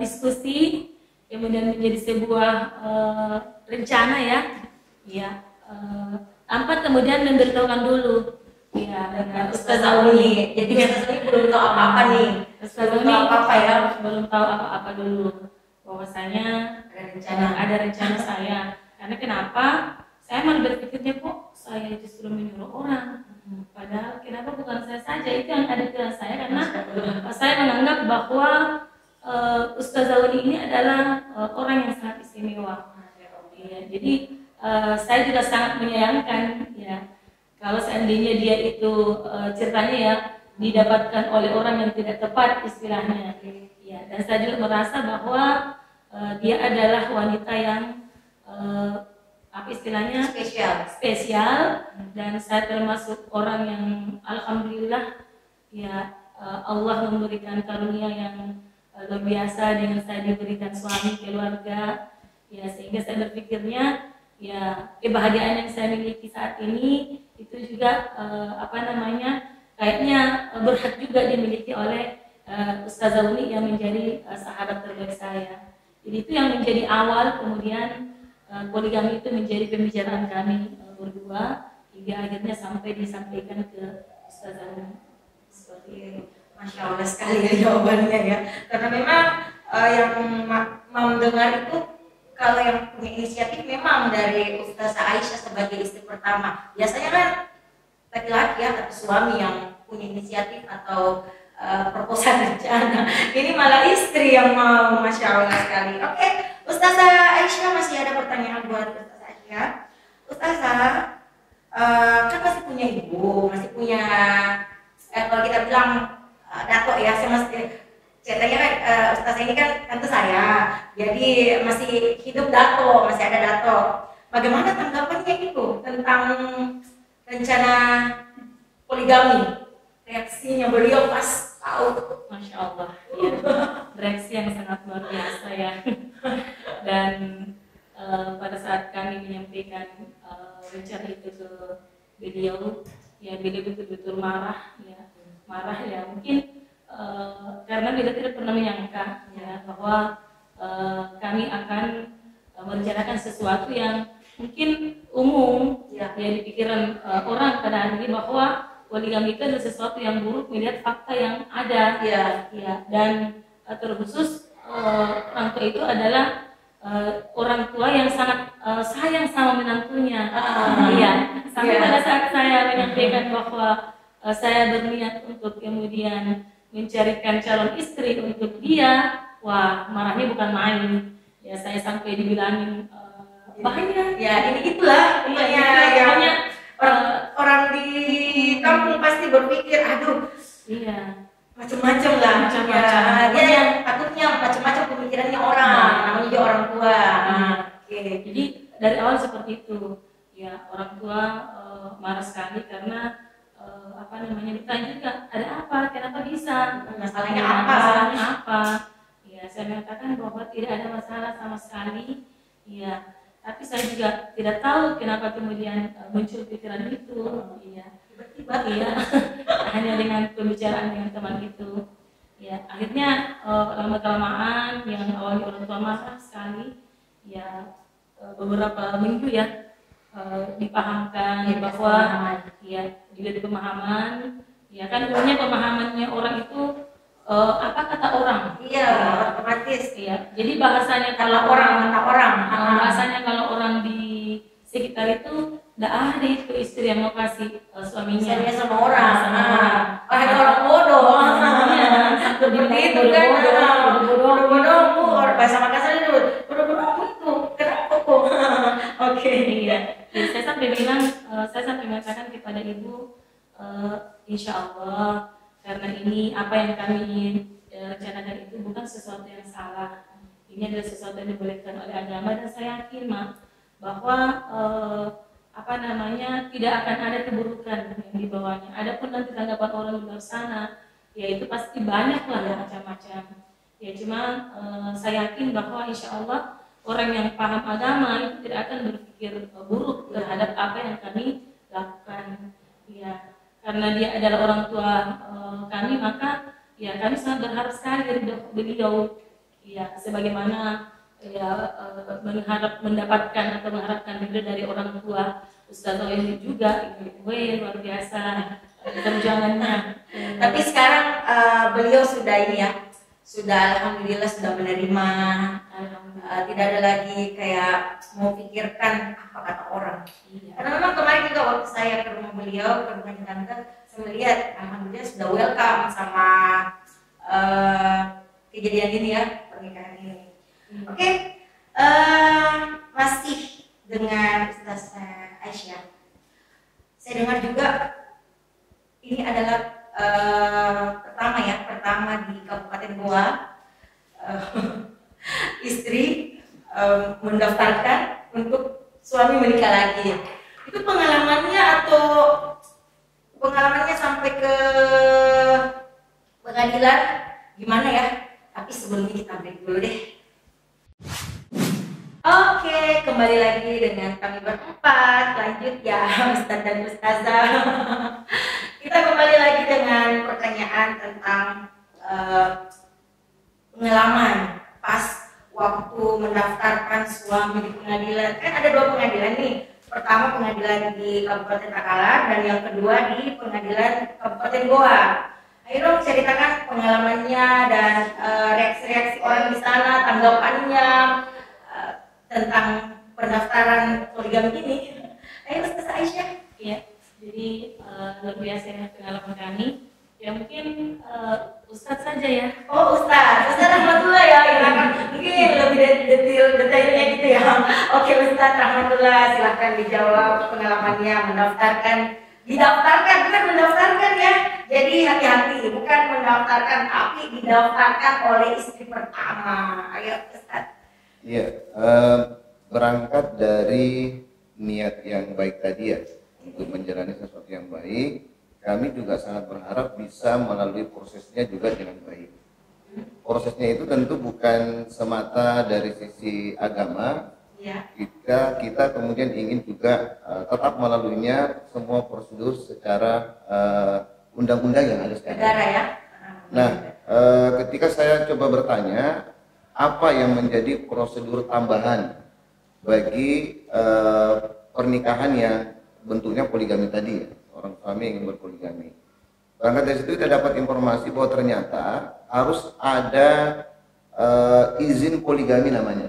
diskusi, kemudian menjadi sebuah rencana ya. Ya, tanpa kemudian memberitahukan dulu. Ya, Ustazah Uni. Jadi Ustazah Uni belum tahu apa-apa nih. Ustazah Belum tahu apa-apa ya. belum tahu apa-apa dulu, bahwasanya ada rencana saya. Karena kenapa? Saya malah berpikirnya kok saya justru menyuruh orang. Padahal kenapa bukan saya saja, itu yang ada di saya, karena saya menganggap bahwa Ustazah Uni ini adalah orang yang sangat istimewa. Ya, jadi saya juga sangat menyayangkan ya kalau seandainya dia itu ceritanya ya didapatkan oleh orang yang tidak tepat istilahnya. Ya, dan saya juga merasa bahwa dia adalah wanita yang apa istilahnya spesial, dan saya termasuk orang yang alhamdulillah ya Allah memberikan karunia yang luar biasa dengan saya diberikan suami, keluarga ya, sehingga saya berpikirnya ya kebahagiaan yang saya miliki saat ini itu juga kayaknya berhak juga dimiliki oleh Ustazah Uni yang menjadi sahabat terbaik saya. Jadi itu yang menjadi awal, kemudian poligami itu menjadi pembicaraan kami berdua hingga akhirnya sampai disampaikan ke Ustazah Uni. Seperti itu. Masya Allah sekali ya jawabannya ya. Karena memang yang mau dengar itu kalau yang punya inisiatif memang dari Ustazah Aisyah sebagai istri pertama. Biasanya kan laki-laki ya atau suami yang punya inisiatif atau proposal rencana. Ini malah istri yang mau, Masya Allah sekali. Oke, Ustazah Aisyah masih ada pertanyaan buat Ustazah Aisyah. Ustazah kan masih punya ibu, masih punya kalau kita bilang dato ya, saya masih ceritanya kan Ustazah ini kan tante saya, jadi masih hidup dato, masih ada dato. Bagaimana tanggapannya itu tentang rencana poligami? Reaksinya beliau pas tahu. Masya Allah, ya. Reaksi yang sangat luar biasa ya. Dan pada saat kami menyampaikan rencana itu ke beliau, ya beliau betul-betul marah ya, mungkin karena beliau tidak pernah menyangka ya bahwa kami akan merencanakan sesuatu yang mungkin umum ya di pikiran orang pada hari ini, bahwa poligami itu adalah sesuatu yang buruk melihat fakta yang ada ya, dan terkhusus orang tua itu adalah orang tua yang sangat sayang sama menantunya. Iya, sampai pada saat saya menyampaikan bahwa saya berniat untuk kemudian mencarikan calon istri untuk dia, wah marahnya bukan main. Ya saya sampai dibilangin bahaya. Ya ini itulah pokoknya orang di kampung pasti berpikir, aduh, iya macam-macam lah, macam-macam. Dia takutnya macam-macam pemikirannya orang, namanya juga orang tua. Jadi dari awal seperti itu, ya orang tua marah sekali karena ditanya juga ada apa, kenapa bisa, masalahnya apa? Ya saya mengatakan bahwa tidak ada masalah sama sekali, ya. Tapi saya juga tidak tahu kenapa kemudian muncul pikiran itu, tiba-tiba, hanya dengan pembicaraan dengan teman itu, ya akhirnya lama-kelamaan yang awalnya orang tua marah sekali, ya beberapa minggu ya dipahamkan bahwa ya diberi pemahaman, ya kan umumnya pemahamannya orang itu apa kata orang, otomatis, jadi bahasanya kalau bahasanya kalau orang di sekitar itu tidak ada itu istri yang mau kasih suaminya sama orang, orang bodoh, seperti itu kan, bodoh, bahasa Makassar itu bodoh itu, kenapa kok? Oke, jadi saya sampai mengatakan kepada ibu, insya Allah karena ini apa yang kami rencanakan itu bukan sesuatu yang salah, ini adalah sesuatu yang dibolehkan oleh agama, dan saya yakin bahwa tidak akan ada keburukan yang dibawanya. Adapun nanti tanggapan orang di luar sana, ya itu pasti banyak lah macam-macam. Ya cuma saya yakin bahwa insya Allah orang yang paham agama itu tidak akan berpikir buruk terhadap apa yang kami lakukan. Ya karena dia adalah orang tua kami, maka ya kami sangat berharap sekali dari beliau, ya sebagaimana mendapatkan beliau dari orang tua Ustazah ini juga, ibu luar biasa, perjuangannya. Tapi sekarang beliau sudah ini ya, sudah alhamdulillah sudah menerima, tidak ada lagi kayak mau pikirkan apa kata orang. Karena memang kemarin juga waktu saya ke rumah beliau, ke rumahnya tante, saya melihat alhamdulillah sudah welcome sama kejadian ini ya, pernikahan ini. Oke, masih dengan Ustaz Aisyah. Saya dengar juga ini adalah pertama di Kabupaten Goa, istri mendaftarkan untuk suami menikah lagi. Itu pengalamannya sampai ke pengadilan gimana ya? Tapi sebelumnya kita break dulu deh. Oke, kembali lagi dengan kami berempat. Lanjut ya, Ustaz dan Ustazah. Kita kembali lagi dengan pertanyaan tentang pengalaman pas waktu mendaftarkan suami di pengadilan. Kan ada 2 pengadilan nih. Pertama pengadilan di Kabupaten Takalar dan yang kedua di pengadilan Kabupaten Goa. Ayo dong ceritakan pengalamannya dan reaksi-reaksi orang di sana, tanggapannya tentang pendaftaran poligami ini. Ayo Ustaz Aisyah. Iya, jadi luar biasa ya pengalaman kami. Ya mungkin Ustadz saja ya. Oh Ustaz Rahmatullah ya, mungkin lebih detailnya gitu ya. Oke Ustaz Rahmatullah, silahkan dijawab pengalamannya didaftarkan bukan mendaftarkan ya. Jadi hati-hati, bukan mendaftarkan tapi didaftarkan oleh istri pertama. Ayo Ustaz. Iya, berangkat dari niat yang baik tadi ya, untuk menjalani sesuatu yang baik, kami juga sangat berharap bisa melalui prosesnya juga dengan baik. Prosesnya itu tentu bukan semata dari sisi agama, ya. Kita kemudian ingin juga tetap melaluinya semua prosedur secara undang-undang yang ada sekarang. Negara ya. Nah, ketika saya coba bertanya, apa yang menjadi prosedur tambahan bagi pernikahan yang bentuknya poligami tadi ya, orang suami yang ingin berpoligami. Berangkat dari situ kita dapat informasi bahwa ternyata harus ada izin poligami namanya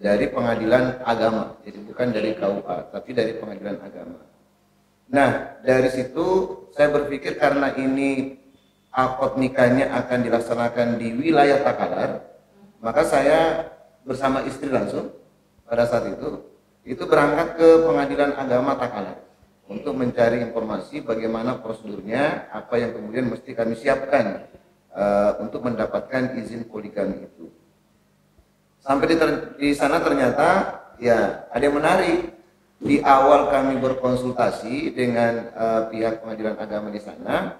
dari pengadilan agama, jadi bukan dari KUA tapi dari pengadilan agama. Nah, dari situ saya berpikir karena ini akad nikahnya akan dilaksanakan di wilayah Takalar, maka saya bersama istri langsung pada saat itu berangkat ke pengadilan agama Takalar untuk mencari informasi bagaimana prosedurnya, apa yang kemudian mesti kami siapkan untuk mendapatkan izin poligami itu. Sampai di sana ternyata ya ada yang menarik. Di awal kami berkonsultasi dengan pihak pengadilan agama di sana,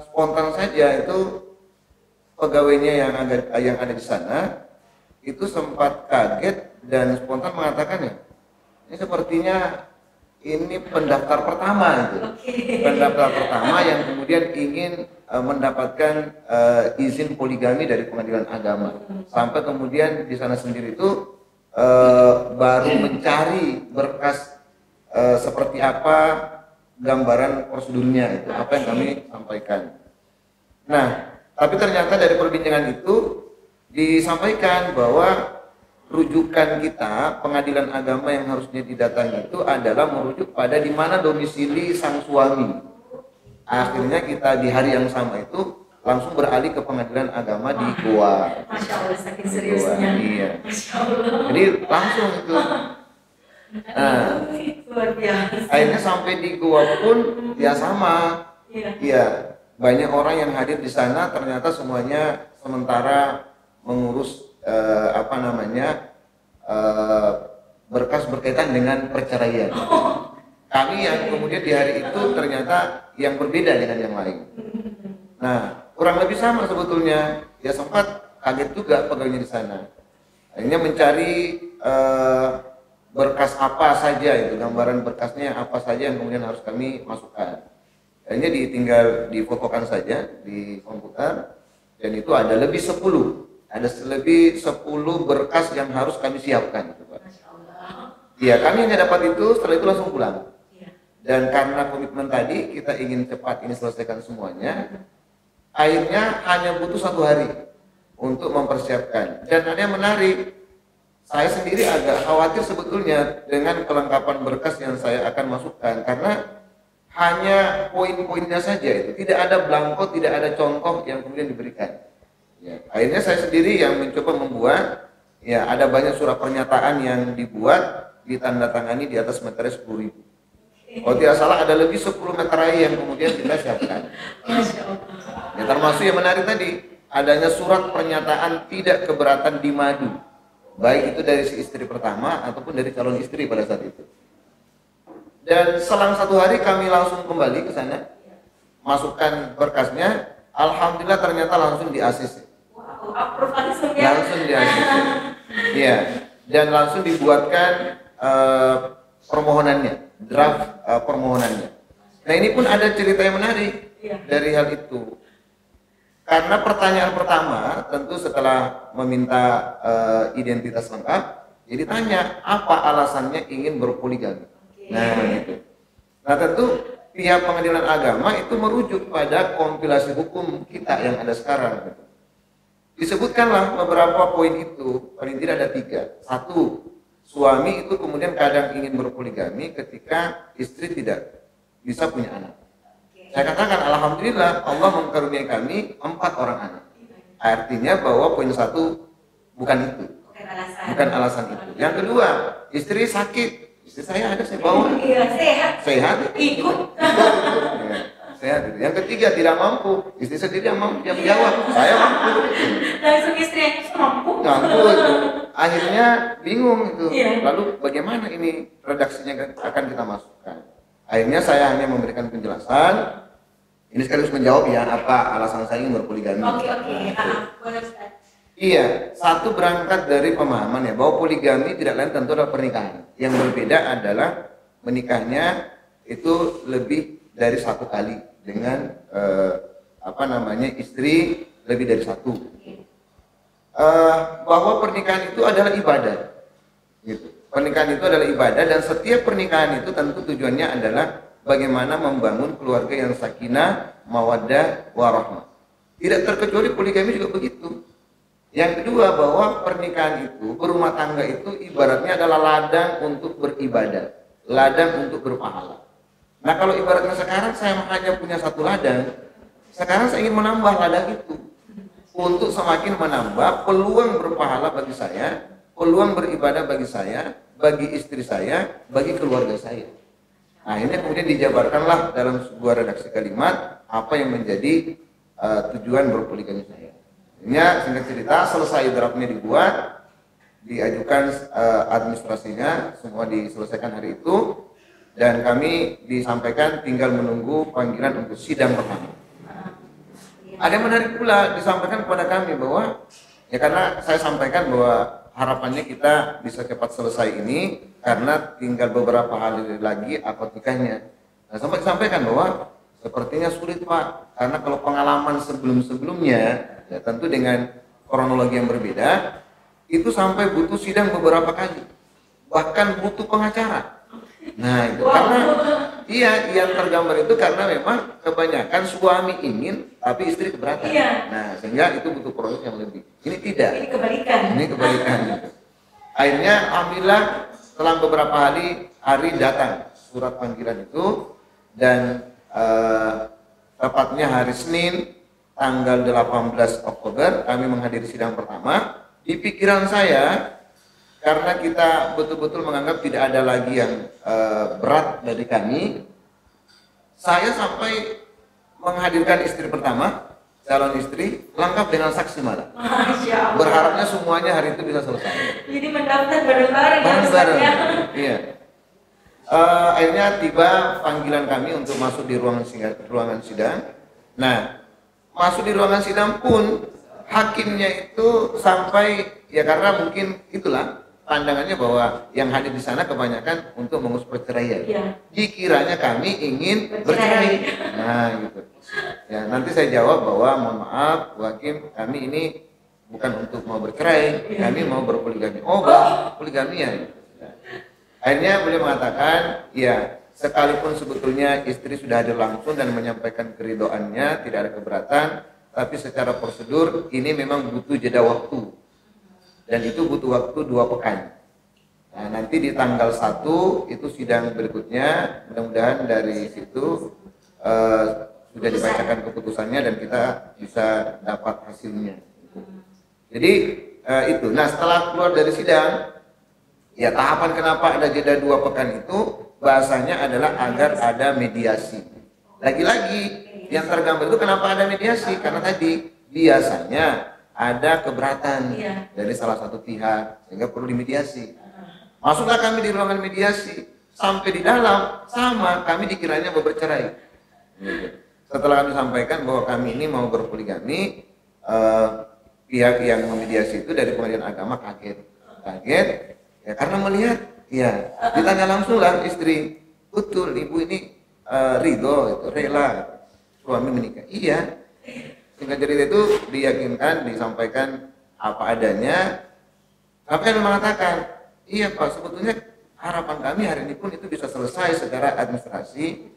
spontan saja itu pegawainya yang ada di sana itu sempat kaget dan spontan mengatakan ya, ini sepertinya ini pendaftar pertama itu, pendaftar pertama yang kemudian ingin mendapatkan izin poligami dari pengadilan agama. Sampai kemudian di sana sendiri itu baru mencari berkas seperti apa gambaran prosedurnya itu, apa yang kami sampaikan. Nah, tapi ternyata dari perbincangan itu disampaikan bahwa rujukan kita pengadilan agama yang harusnya didatangi itu adalah merujuk pada di mana domisili sang suami. Akhirnya kita di hari yang sama itu langsung beralih ke pengadilan agama di Goa. Masya Allah, saking seriusnya. Iya. Masya Allah. Jadi langsung itu. Nah, luar biasa. akhirnya sampai di Goa pun ya sama. Iya. Banyak orang yang hadir di sana ternyata semuanya sementara mengurus berkas berkaitan dengan perceraian. Kami yang kemudian di hari itu ternyata yang berbeda dengan yang lain. Nah, kurang lebih sama sebetulnya. Ya sempat kaget juga pegawainya di sana. Akhirnya mencari berkas apa saja itu, gambaran berkasnya apa saja yang kemudian harus kami masukkan. Akhirnya tinggal difotokan saja di komputer dan itu ada lebih 10 berkas yang harus kami siapkan. Iya, kami hanya dapat itu, setelah itu langsung pulang. Dan karena komitmen tadi kita ingin cepat ini selesaikan semuanya, akhirnya hanya butuh 1 hari untuk mempersiapkan. Dan ada yang menarik, saya sendiri agak khawatir sebetulnya dengan kelengkapan berkas yang saya akan masukkan, karena hanya poin-poinnya saja itu, tidak ada belangko, tidak ada contoh yang kemudian diberikan. Ya, akhirnya saya sendiri yang mencoba membuat, ya ada banyak surat pernyataan yang dibuat, ditandatangani di atas materai 10.000. Kalau tidak salah ada lebih 10 materai yang kemudian kita siapkan. Ya, termasuk yang menarik tadi, adanya surat pernyataan tidak keberatan di madu, baik itu dari si istri pertama ataupun dari calon istri pada saat itu. Dan selang 1 hari kami langsung kembali ke sana, masukkan berkasnya, alhamdulillah ternyata langsung di ACC. Langsung di ACC. Iya, dan langsung dibuatkan permohonannya, draft permohonannya. Nah, ini pun ada cerita yang menarik dari hal itu. Karena pertanyaan pertama tentu setelah meminta identitas lengkap, jadi tanya apa alasannya ingin berpoligami. Nah, gitu. Nah, tentu pihak pengadilan agama itu merujuk pada kompilasi hukum kita yang ada sekarang. Gitu. Disebutkanlah beberapa poin itu, paling tidak ada 3. 1, suami itu kemudian kadang ingin berpoligami ketika istri tidak bisa punya anak. Saya katakan alhamdulillah Allah mengkaruniai kami 4 orang anak. Artinya bahwa poin 1 bukan itu, bukan alasan itu. Yang kedua, istri sakit. Istri saya ada, saya bawa. Sehat. Ikut. Ya, sehat. Yang ketiga tidak mampu. Istri sendiri yang mampu, yang menjawab. Saya mampu. Langsung istri yang mampu. Mampu itu. Akhirnya bingung itu. Lalu bagaimana ini redaksinya akan kita masukkan? Akhirnya saya hanya memberikan penjelasan. Ini sekaligus menjawab ya apa alasan saya ingin berpoligami. Oke. Boleh Ustaz. Iya, 1 berangkat dari pemahaman ya bahwa poligami tidak lain tentu adalah pernikahan. Yang berbeda adalah menikahnya itu lebih dari 1 kali dengan istri lebih dari 1. Bahwa pernikahan itu adalah ibadah. Gitu. Pernikahan itu adalah ibadah dan setiap pernikahan itu tentu tujuannya adalah bagaimana membangun keluarga yang sakinah, mawaddah, warahmah. Tidak terkecuali poligami juga begitu. Yang kedua, bahwa pernikahan itu, berumah tangga itu ibaratnya adalah ladang untuk beribadah, ladang untuk berpahala. Nah, kalau ibaratnya sekarang saya hanya punya 1 ladang, sekarang saya ingin menambah ladang itu untuk semakin menambah peluang berpahala bagi saya, peluang beribadah bagi saya, bagi istri saya, bagi keluarga saya. Nah, ini kemudian dijabarkanlah dalam sebuah redaksi kalimat apa yang menjadi tujuan berpoligami saya. Ini singkat cerita, selesai draftnya dibuat, diajukan administrasinya, semua diselesaikan hari itu, dan kami disampaikan tinggal menunggu panggilan untuk sidang pertama. Ada yang menarik pula disampaikan kepada kami bahwa, ya karena saya sampaikan bahwa harapannya kita bisa cepat selesai ini, karena tinggal beberapa hari lagi akad nikahnya. Nah, sampai disampaikan bahwa sepertinya sulit Pak, karena kalau pengalaman sebelum-sebelumnya, ya tentu dengan kronologi yang berbeda, itu sampai butuh sidang beberapa kali, bahkan butuh pengacara. Nah itu karena yang tergambar itu karena memang kebanyakan suami ingin tapi istri keberatan. Nah sehingga itu butuh proses yang lebih. Ini tidak. Ini kebalikan. Akhirnya alhamdulillah setelah beberapa hari datang surat panggilan itu, dan tepatnya hari Senin tanggal 18 Oktober kami menghadiri sidang pertama. Di pikiran saya, karena kita betul-betul menganggap tidak ada lagi yang berat dari kami, saya sampai menghadirkan istri pertama, calon istri, lengkap dengan saksi malah. Berharapnya semuanya hari itu bisa selesai. Jadi mendaftar bareng-bareng. Iya. Akhirnya tiba panggilan kami untuk masuk di ruangan sidang. Nah, masuk di ruangan sidang pun hakimnya itu sampai, ya karena mungkin itulah pandangannya bahwa yang hadir di sana kebanyakan untuk mengurus perceraian. Dikiranya kami ingin bercerai. Nah, gitu. Ya, nanti saya jawab bahwa mohon maaf, Bu Hakim, kami ini bukan untuk mau bercerai, kami mau berpoligami. Oh, poligami ya. Akhirnya beliau mengatakan, ya sekalipun sebetulnya istri sudah hadir langsung dan menyampaikan keridhoannya, tidak ada keberatan, tapi secara prosedur ini memang butuh jeda waktu, dan itu butuh waktu 2 pekan. Nah, nanti di tanggal 1 itu sidang berikutnya, mudah-mudahan dari situ sudah dibacakan keputusannya dan kita bisa dapat hasilnya. Jadi itu. Nah, setelah keluar dari sidang, ya tahapan kenapa ada jeda 2 pekan itu bahasanya adalah agar ada mediasi. Lagi-lagi yang tergambar itu kenapa ada mediasi? Karena tadi biasanya ada keberatan dari salah satu pihak sehingga perlu dimediasi. Masuklah kami di ruangan mediasi, sampai di dalam sama kami dikiranya mau bercerai. Setelah kami sampaikan bahwa kami ini mau berpoligami, pihak yang memediasi itu dari Pengadilan Agama kaget ya, karena melihat ya ditanya langsung lah istri, betul ibu ini ridho, itu rela suami menikah. Iya, singkat cerita itu diyakinkan, disampaikan apa adanya. Sampai kami mengatakan, iya Pak, sebetulnya harapan kami hari ini pun itu bisa selesai secara administrasi,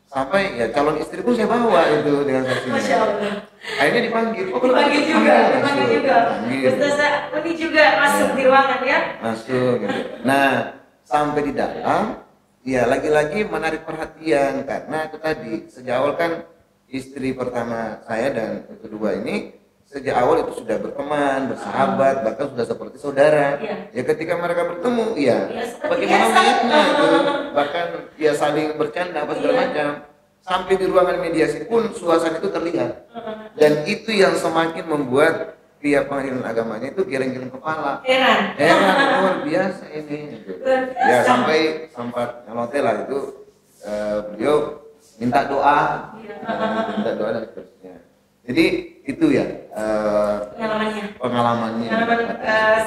sampai ya calon istri pun saya bawa itu dengan saksinya. Masya Allah. Akhirnya dipanggil. Oh, Dipanggil juga. Panggil. Ustazah Uni juga masuk di ruangan ya. Masuk gitu. Nah, sampai di dalam, ya lagi-lagi menarik perhatian karena itu tadi sejak awal kan istri pertama saya dan yang kedua ini sejak awal itu sudah berteman, bersahabat, bahkan sudah seperti saudara. Ya ketika mereka bertemu, ya bagaimana melihatnya gitu. Bahkan ya saling bercanda apa segala macam. Sampai di ruangan mediasi pun suasana itu terlihat. Dan itu yang semakin membuat pihak Pengadilan Agamanya itu geleng-geleng kepala. Heran, luar biasa ini. Gitu. Ya sampai sempat nyelotel lah itu beliau minta doa, dan seterusnya. Jadi itu ya pengalamannya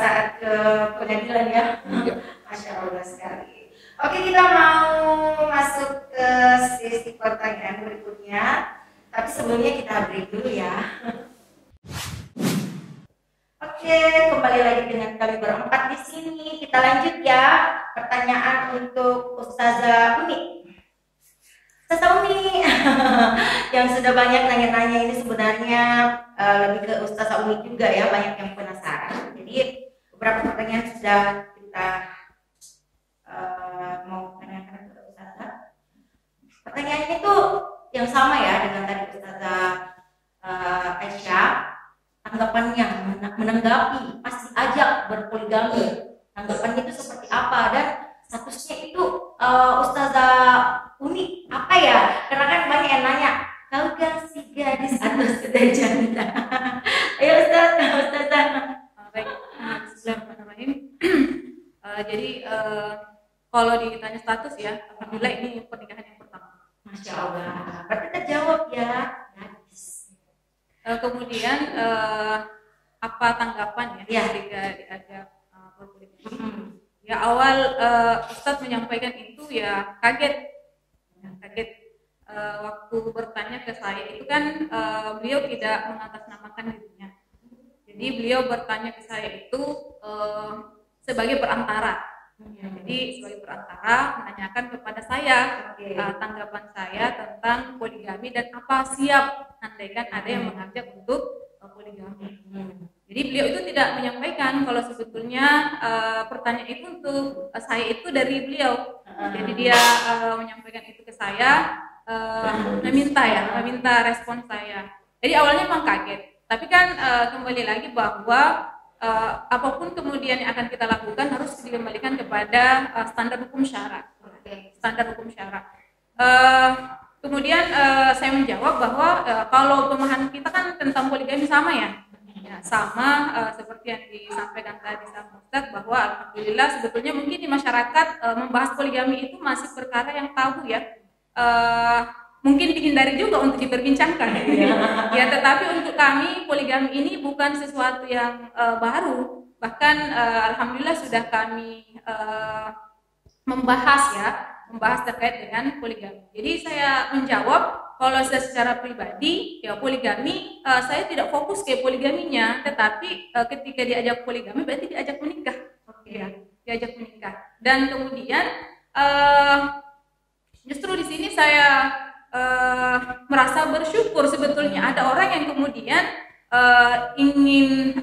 saat ke pengadilan ya. Iya. Masya Allah sekali. Oke, kita mau masuk ke sesi pertanyaan berikutnya, tapi sebelumnya kita break dulu ya. Oke, kembali lagi dengan kami berempat di sini. Kita lanjut ya, pertanyaan untuk Ustazah Uni. Ustazah Uni, yang sudah banyak nanya-nanya ini sebenarnya lebih ke Ustazah Uni juga ya, banyak yang penasaran. Jadi beberapa pertanyaan sudah kita mau tanyakan ke Ustazah. Pertanyaannya itu yang sama ya dengan tadi Ustazah Aisyah. Tanggapannya menanggapi pasti ajak berpoligami, tanggapannya itu seperti apa dan statusnya itu Ustazah Uni apa ya, karena kan banyak yang nanya kau kan si gadis atau sudah janda. Ayo Ustazah. Baik, bismillahirrahmanirrahim. Jadi kalau ditanya status ya, alhamdulillah ini pernikahan yang pertama. Masya Allah, berarti terjawab ya. Kemudian apa tanggapan ya ketika diajak berpoligami? Ya awal Ustadz menyampaikan itu ya kaget. Waktu bertanya ke saya itu kan beliau tidak mengatasnamakan dirinya. Jadi beliau bertanya ke saya itu sebagai perantara. Jadi sebagai perantara menanyakan kepada saya tanggapan saya tentang poligami dan apa siap andaikan ada yang mengajak untuk poligami. Jadi beliau itu tidak menyampaikan kalau sebetulnya pertanyaan itu untuk saya itu dari beliau. Jadi dia menyampaikan itu ke saya, meminta respon saya. Jadi awalnya memang kaget, tapi kan kembali lagi bahwa apapun kemudian yang akan kita lakukan harus dikembalikan kepada standar hukum syara. Standar hukum syara. Kemudian saya menjawab bahwa kalau pemahaman kita kan tentang poligami sama ya, sama seperti yang disampaikan tadi sama Ustadz bahwa alhamdulillah sebetulnya mungkin di masyarakat membahas poligami itu masih perkara yang tabu ya. Mungkin dihindari juga untuk diperbincangkan ya, tetapi untuk kami poligami ini bukan sesuatu yang baru, bahkan alhamdulillah sudah kami membahas terkait dengan poligami. Jadi saya menjawab kalau saya secara pribadi ya poligami saya tidak fokus ke poligaminya, tetapi ketika diajak poligami berarti diajak menikah. Ya, diajak menikah. Dan kemudian Justru di sini saya merasa bersyukur sebetulnya ada orang yang kemudian ingin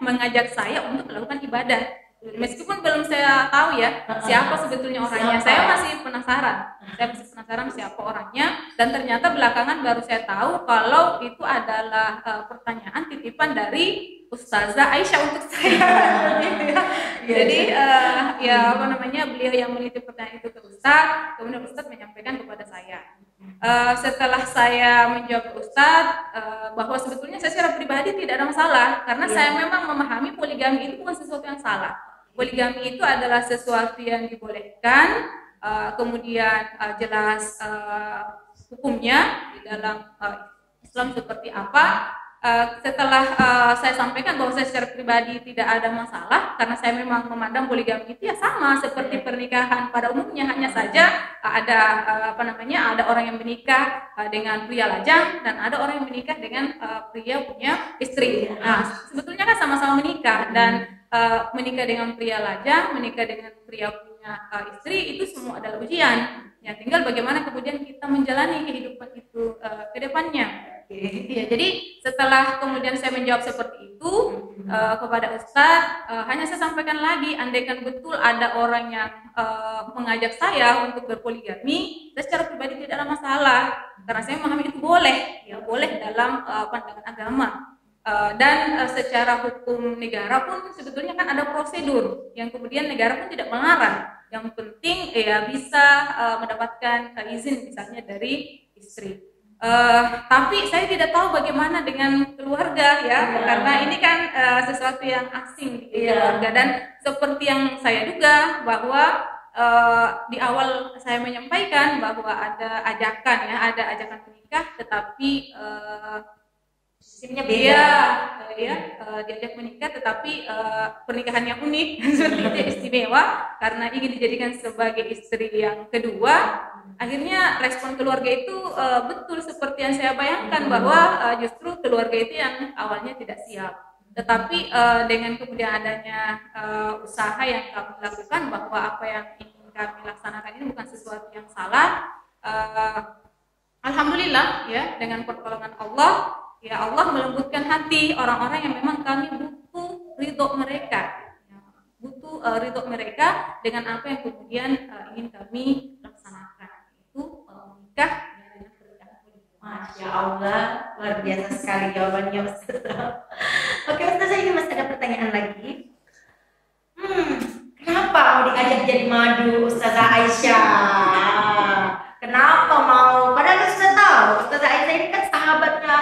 mengajak saya untuk melakukan ibadah. Meskipun belum saya tahu ya siapa sebetulnya orangnya, saya masih penasaran siapa orangnya, dan ternyata belakangan baru saya tahu kalau itu adalah pertanyaan titipan dari Ustazah Aisyah untuk saya. Jadi beliau yang menitip pertanyaan itu ke Ustaz, kemudian Ustaz menyampaikan kepada saya. Setelah saya menjawab Ustaz bahwa sebetulnya saya secara pribadi tidak ada masalah, karena saya memang memahami poligami itu bukan sesuatu yang salah. Poligami itu adalah sesuatu yang dibolehkan, kemudian jelas hukumnya di dalam Islam seperti apa. Setelah saya sampaikan bahwa saya secara pribadi tidak ada masalah, karena saya memang memandang poligami itu ya sama seperti pernikahan pada umumnya, hanya saja ada ada orang yang menikah dengan pria lajang dan ada orang yang menikah dengan pria punya istri. Nah, sebetulnya kan sama-sama menikah, dan menikah dengan pria lajang, menikah dengan pria punya istri, itu semua adalah ujian. Ya, tinggal bagaimana kemudian kita menjalani kehidupan itu ke depannya. Ya, jadi setelah kemudian saya menjawab seperti itu kepada Ustadz, hanya saya sampaikan lagi, andaikan betul ada orang yang mengajak saya untuk berpoligami, saya secara pribadi tidak ada masalah, karena saya memahami itu boleh, ya boleh dalam pandangan agama. Dan secara hukum negara pun sebetulnya kan ada prosedur yang kemudian negara pun tidak melarang. Yang penting ya bisa mendapatkan izin misalnya dari istri. Tapi saya tidak tahu bagaimana dengan keluarga ya, karena ini kan sesuatu yang asing di keluarga, dan seperti yang saya duga bahwa di awal saya menyampaikan bahwa ada ajakan menikah, tetapi sistemnya beda. Diajak menikah tetapi pernikahan yang unik seperti itu, istimewa karena ingin dijadikan sebagai istri yang kedua. Akhirnya respon keluarga itu betul seperti yang saya bayangkan, bahwa justru keluarga itu yang awalnya tidak siap. Tetapi dengan kemudian adanya usaha yang kami lakukan, bahwa apa yang ingin kami laksanakan ini bukan sesuatu yang salah, alhamdulillah ya, dengan pertolongan Allah, ya Allah melembutkan hati orang-orang yang memang kami butuh ridho mereka, ridho mereka dengan apa yang kemudian ingin kami laksanakan, itu menikah dengan pernikahan. Masya Allah, luar biasa sekali jawabannya Ustazah. Oke Ustazah, ini masih ada pertanyaan lagi. Kenapa mau diajak jadi madu Ustazah Aisyah? Kenapa mau? Padahal kita sudah tahu Ustazah Aisyah ini kan sahabatnya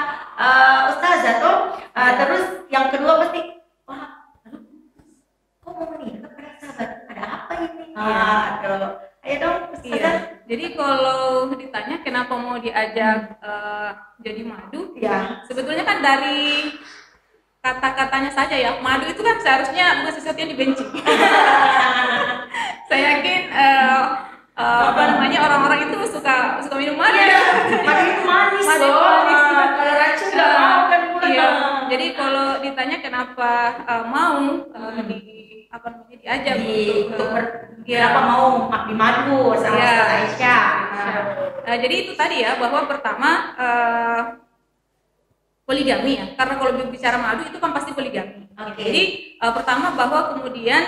Ustazah tuh. Terus yang kedua pasti, wah, kok mau menikah pada sahabat? Ada apa ini? Ayo dong Ustazah. Iya. Jadi kalau ditanya kenapa mau diajak jadi madu, ya sebetulnya kan dari kata-katanya saja ya, madu itu kan seharusnya bukan sesuatu yang dibenci. Saya yakin orang-orang itu suka minum madu. Madu itu manis loh. Kalau racun nggak mau kan pula. Iya. Jadi kalau ditanya kenapa mau diajak kenapa mau di madu sama Ustazah Aisyah? Jadi itu tadi ya, bahwa pertama poligami ya, karena kalau bicara madu itu kan pasti poligami. Jadi pertama bahwa kemudian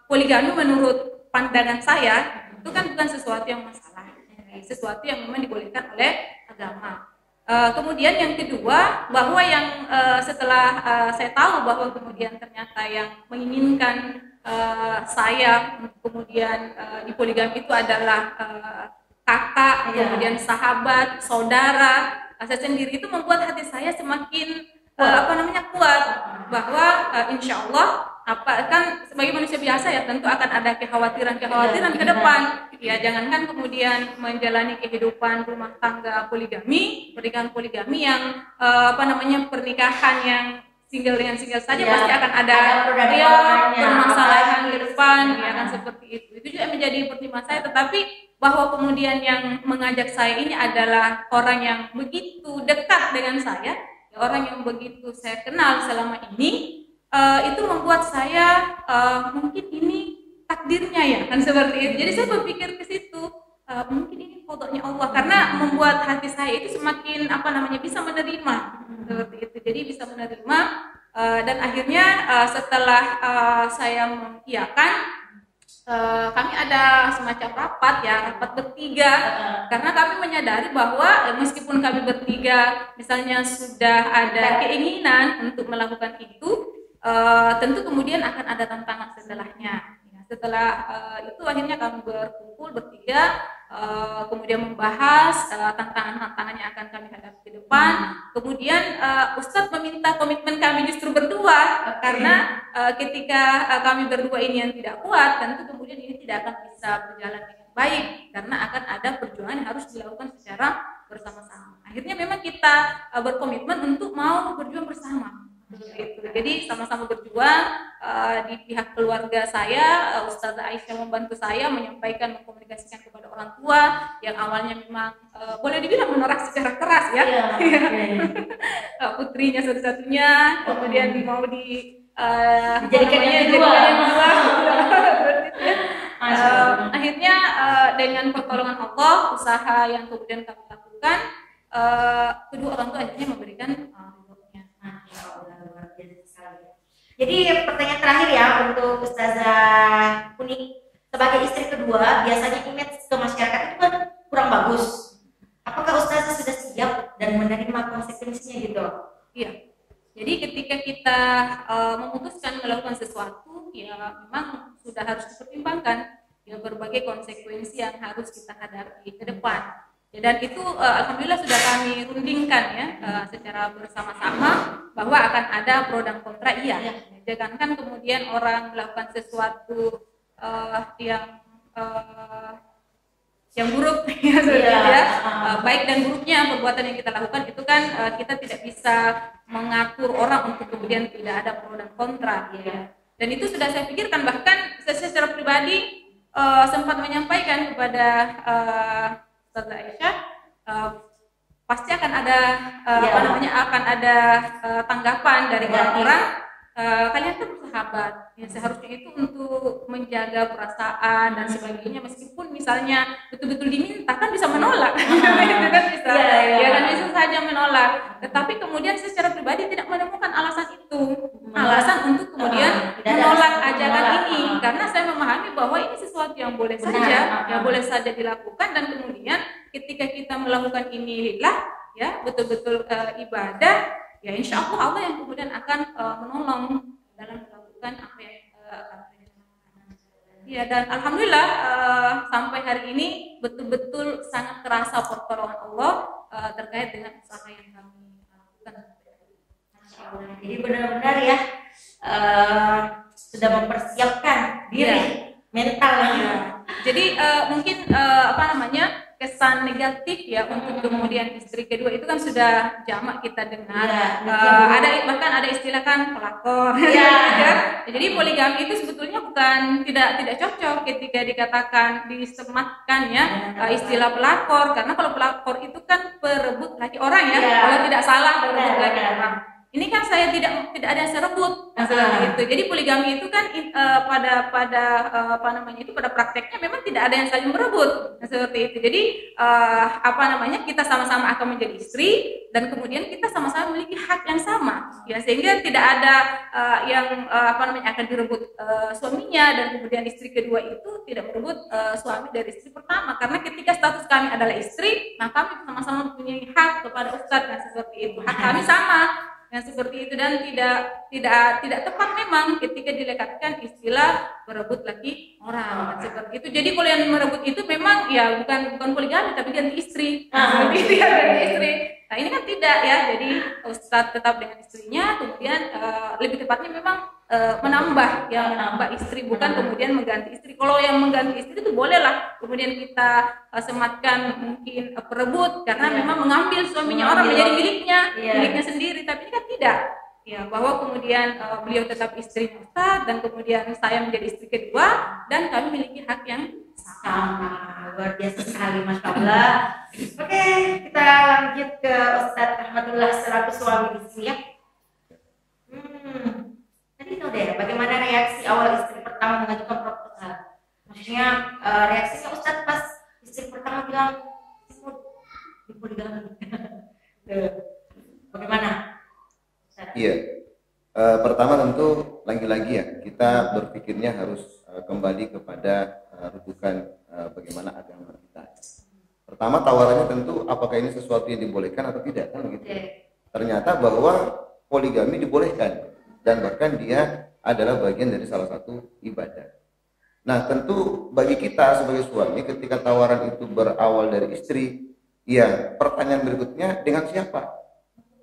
poligami menurut pandangan saya itu kan bukan sesuatu yang masalah, sesuatu yang memang dibolehkan oleh agama. Kemudian yang kedua, bahwa yang setelah saya tahu bahwa kemudian ternyata yang menginginkan saya kemudian di poligami itu adalah kakak, kemudian sahabat, saudara, saya sendiri, itu membuat hati saya semakin kuat, bahwa insya Allah kan sebagai manusia biasa ya tentu akan ada kekhawatiran ke depan ya, jangankan kemudian menjalani kehidupan rumah tangga pernikahan poligami yang pernikahan yang single dengan single saja ya, pasti akan ada permasalahan ke depan ya kan, seperti itu juga menjadi pertimbangan saya. Tetapi bahwa kemudian yang mengajak saya ini adalah orang yang begitu dekat dengan saya, orang yang begitu saya kenal selama ini, itu membuat saya mungkin ini takdirnya ya kan, seperti itu. Jadi saya berpikir ke situ mungkin ini kodoknya Allah, karena membuat hati saya itu semakin bisa menerima seperti itu. Jadi bisa menerima, dan akhirnya setelah saya mengiyakan, kami ada semacam rapat bertiga, karena kami menyadari bahwa meskipun kami bertiga misalnya sudah ada keinginan untuk melakukan itu, tentu kemudian akan ada tantangan setelahnya. Setelah itu akhirnya kami berkumpul bertiga, kemudian membahas tantangan-tantangan yang akan kami hadapi ke depan. Kemudian Ustadz meminta komitmen kami justru berdua, karena ketika kami berdua ini yang tidak kuat, tentu kemudian ini tidak akan bisa berjalan dengan baik, karena akan ada perjuangan yang harus dilakukan secara bersama-sama. Akhirnya memang kita berkomitmen untuk mau berjuang bersama. Jadi sama-sama berjuang. Di pihak keluarga saya, Ustazah Aisyah membantu saya menyampaikan, mengkomunikasikan kepada orang tua yang awalnya memang boleh dibilang menolak secara keras ya. Putrinya satu-satunya, kemudian mau dijadikan yang kedua. Akhirnya dengan pertolongan Allah, usaha yang kemudian kami lakukan, kedua orang tua akhirnya memberikan Jadi pertanyaan terakhir ya untuk Ustazah Uni, sebagai istri kedua, biasanya image ke masyarakat itu kan kurang bagus. Apakah Ustazah sudah siap dan menerima konsekuensinya gitu? Iya. Jadi ketika kita memutuskan melakukan sesuatu, ya memang sudah harus dipertimbangkan ya berbagai konsekuensi yang harus kita hadapi ke depan. Ya, dan itu alhamdulillah sudah kami rundingkan ya secara bersama-sama bahwa akan ada pro dan kontra. Jangankan kemudian orang melakukan sesuatu yang buruk baik dan buruknya perbuatan yang kita lakukan itu kan kita tidak bisa mengatur orang untuk kemudian tidak ada pro dan kontra ya. Dan itu sudah saya pikirkan, bahkan saya secara pribadi sempat menyampaikan kepada Ustazah Aisyah, pasti akan ada akan ada tanggapan dari orang-orang, kalian tuh bersahabat ya, seharusnya itu untuk menjaga perasaan dan sebagainya, meskipun misalnya betul-betul diminta kan bisa menolak itu kan bisa kan bisa saja menolak, tetapi kemudian secara pribadi tidak menemukan alasan untuk kemudian menolak ajakan ini, karena saya memahami bahwa ini sesuatu yang boleh saja dilakukan, dan kemudian ketika kita melakukan ini lillah ya betul-betul ibadah, ya insya Allah yang kemudian akan menolong dalam melakukan apa yang akan kita lakukan. Ya, dan alhamdulillah sampai hari ini betul-betul sangat terasa pertolongan Allah terkait dengan usaha yang kami lakukan. Jadi benar-benar ya sudah mempersiapkan diri mentalnya. Jadi mungkin kesan negatif ya untuk kemudian istri kedua itu kan sudah jamak kita dengar. Bahkan ada istilah kan pelakor. Jadi poligami itu sebetulnya bukan tidak cocok ketika dikatakan disematkan ya istilah pelakor, karena kalau pelakor itu kan perebut laki orang ya. Kalau tidak salah perebut laki orang. Ini kan saya tidak ada yang saya rebut itu. Jadi poligami itu kan pada prakteknya memang tidak ada yang saling berebut seperti itu. Jadi kita sama-sama akan menjadi istri, dan kemudian kita sama-sama memiliki hak yang sama ya, sehingga tidak ada yang akan direbut suaminya, dan kemudian istri kedua itu tidak merebut suami dari istri pertama, karena ketika status kami adalah istri, maka kami sama-sama mempunyai hak kepada ustadz yang seperti itu. Hak kami sama yang seperti itu, dan tidak tepat memang ketika dilekatkan istilah berebut laki orang seperti itu. Jadi kalau yang merebut itu memang ya bukan poligami, tapi ganti istri. Ganti istri. Nah ini kan tidak ya. Jadi ustadz tetap dengan istrinya, kemudian lebih tepatnya memang menambah istri, bukan kemudian mengganti istri. Kalau yang mengganti istri itu bolehlah kemudian kita sematkan mungkin perebut, karena memang mengambil suaminya orang menjadi miliknya sendiri. Tapi ini kan tidak ya, bahwa kemudian beliau tetap istrinya ustadz, dan kemudian saya menjadi istri kedua, dan kami memiliki hak yang sama. Luar biasa sekali, Masya Allah. Oke, kita lanjut ke Ustadz Rahmatullah selaku suami di sini ya. Tadi tahu deh bagaimana reaksi awal istri pertama mengajukan proposal. Maksudnya reaksinya Ustadz pas istri pertama lagi-lagi ya kita berpikirnya harus kembali kepada rujukan bagaimana agama kita. Pertama, tawarannya tentu apakah ini sesuatu yang dibolehkan atau tidak, kan begitu. Ternyata bahwa poligami dibolehkan dan bahkan dia adalah bagian dari salah satu ibadah. Nah, tentu bagi kita sebagai suami ketika tawaran itu berawal dari istri, ya pertanyaan berikutnya dengan siapa?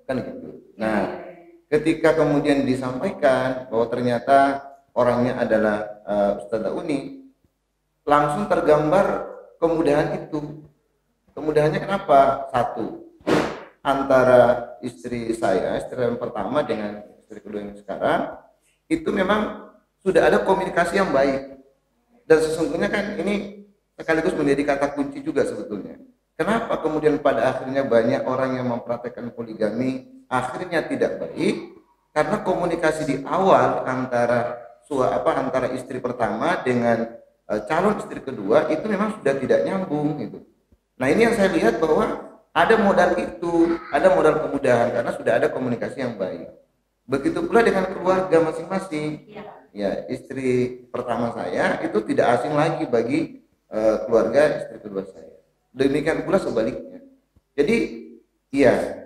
Kan gitu. Nah, ketika kemudian disampaikan bahwa ternyata orangnya adalah Ustazah Uni, langsung tergambar kemudahan itu. Kemudahannya kenapa? Satu, antara istri saya, istri yang pertama dengan istri kedua yang sekarang, itu memang sudah ada komunikasi yang baik. Dan sesungguhnya kan ini sekaligus menjadi kata kunci juga sebetulnya. Kenapa kemudian pada akhirnya banyak orang yang mempraktekkan poligami akhirnya tidak baik? Karena komunikasi di awal antara antara istri pertama dengan calon istri kedua itu memang sudah tidak nyambung gitu. Nah, ini yang saya lihat bahwa ada modal itu, ada modal kemudahan karena sudah ada komunikasi yang baik. Begitu pula dengan keluarga masing-masing. Ya, istri pertama saya itu tidak asing lagi bagi keluarga istri kedua saya. Demikian pula sebaliknya. Jadi, iya,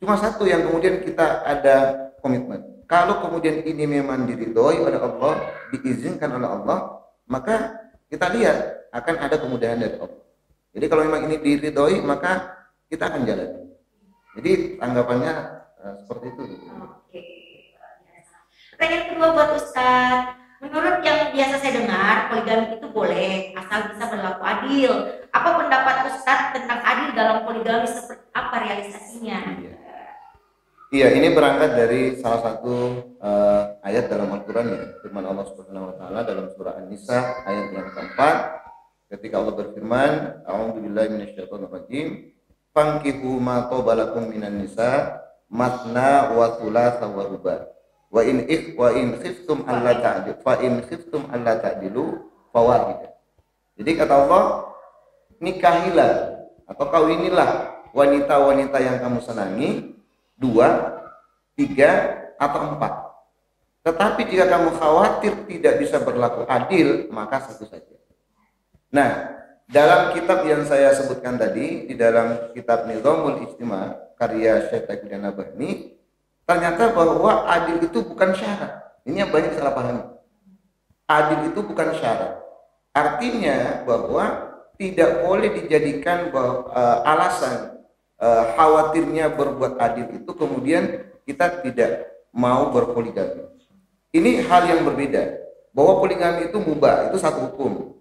cuma satu yang kemudian kita ada komitmen. Kalau kemudian ini memang diridhoi oleh Allah, diizinkan oleh Allah, maka kita lihat akan ada kemudahan dari Allah. Jadi kalau memang ini diridhoi, maka kita akan jalan. Jadi tanggapannya seperti itu. Oke. Pertanyaan kedua buat Ustadz. Menurut yang biasa saya dengar, poligami itu boleh asal bisa berlaku adil. Apa pendapat Ustadz tentang adil dalam poligami, seperti apa realisasinya? Iya, ini berangkat dari salah satu ayat dalam Al-Quran ya, firman Allah Subhanahu Wa Taala dalam surah An-Nisa ayat yang keempat, ketika Allah berfirman, A'udzubillahi minasyaitonirrajim, fankihu ma qabalakum minan nisa matna wa thulatha wa ruba wa in khiftum alla ta'dilu fa in khiftum alla ta'dilu fawahidah. Jadi kata Allah, nikahilah atau kawinilah wanita-wanita yang kamu senangi 2, 3 atau 4. Tetapi jika kamu khawatir tidak bisa berlaku adil, maka 1 saja. Nah, dalam kitab yang saya sebutkan tadi, di dalam kitab Nizamul Ijtima karya Syekh Taqiyuddin Nabhani, ternyata bahwa adil itu bukan syarat. Ini yang banyak salah paham. Adil itu bukan syarat. Artinya bahwa tidak boleh dijadikan alasan khawatirnya berbuat adil itu kemudian kita tidak mau berpoligami. Ini hal yang berbeda. Bahwa poligami itu mubah, itu satu hukum.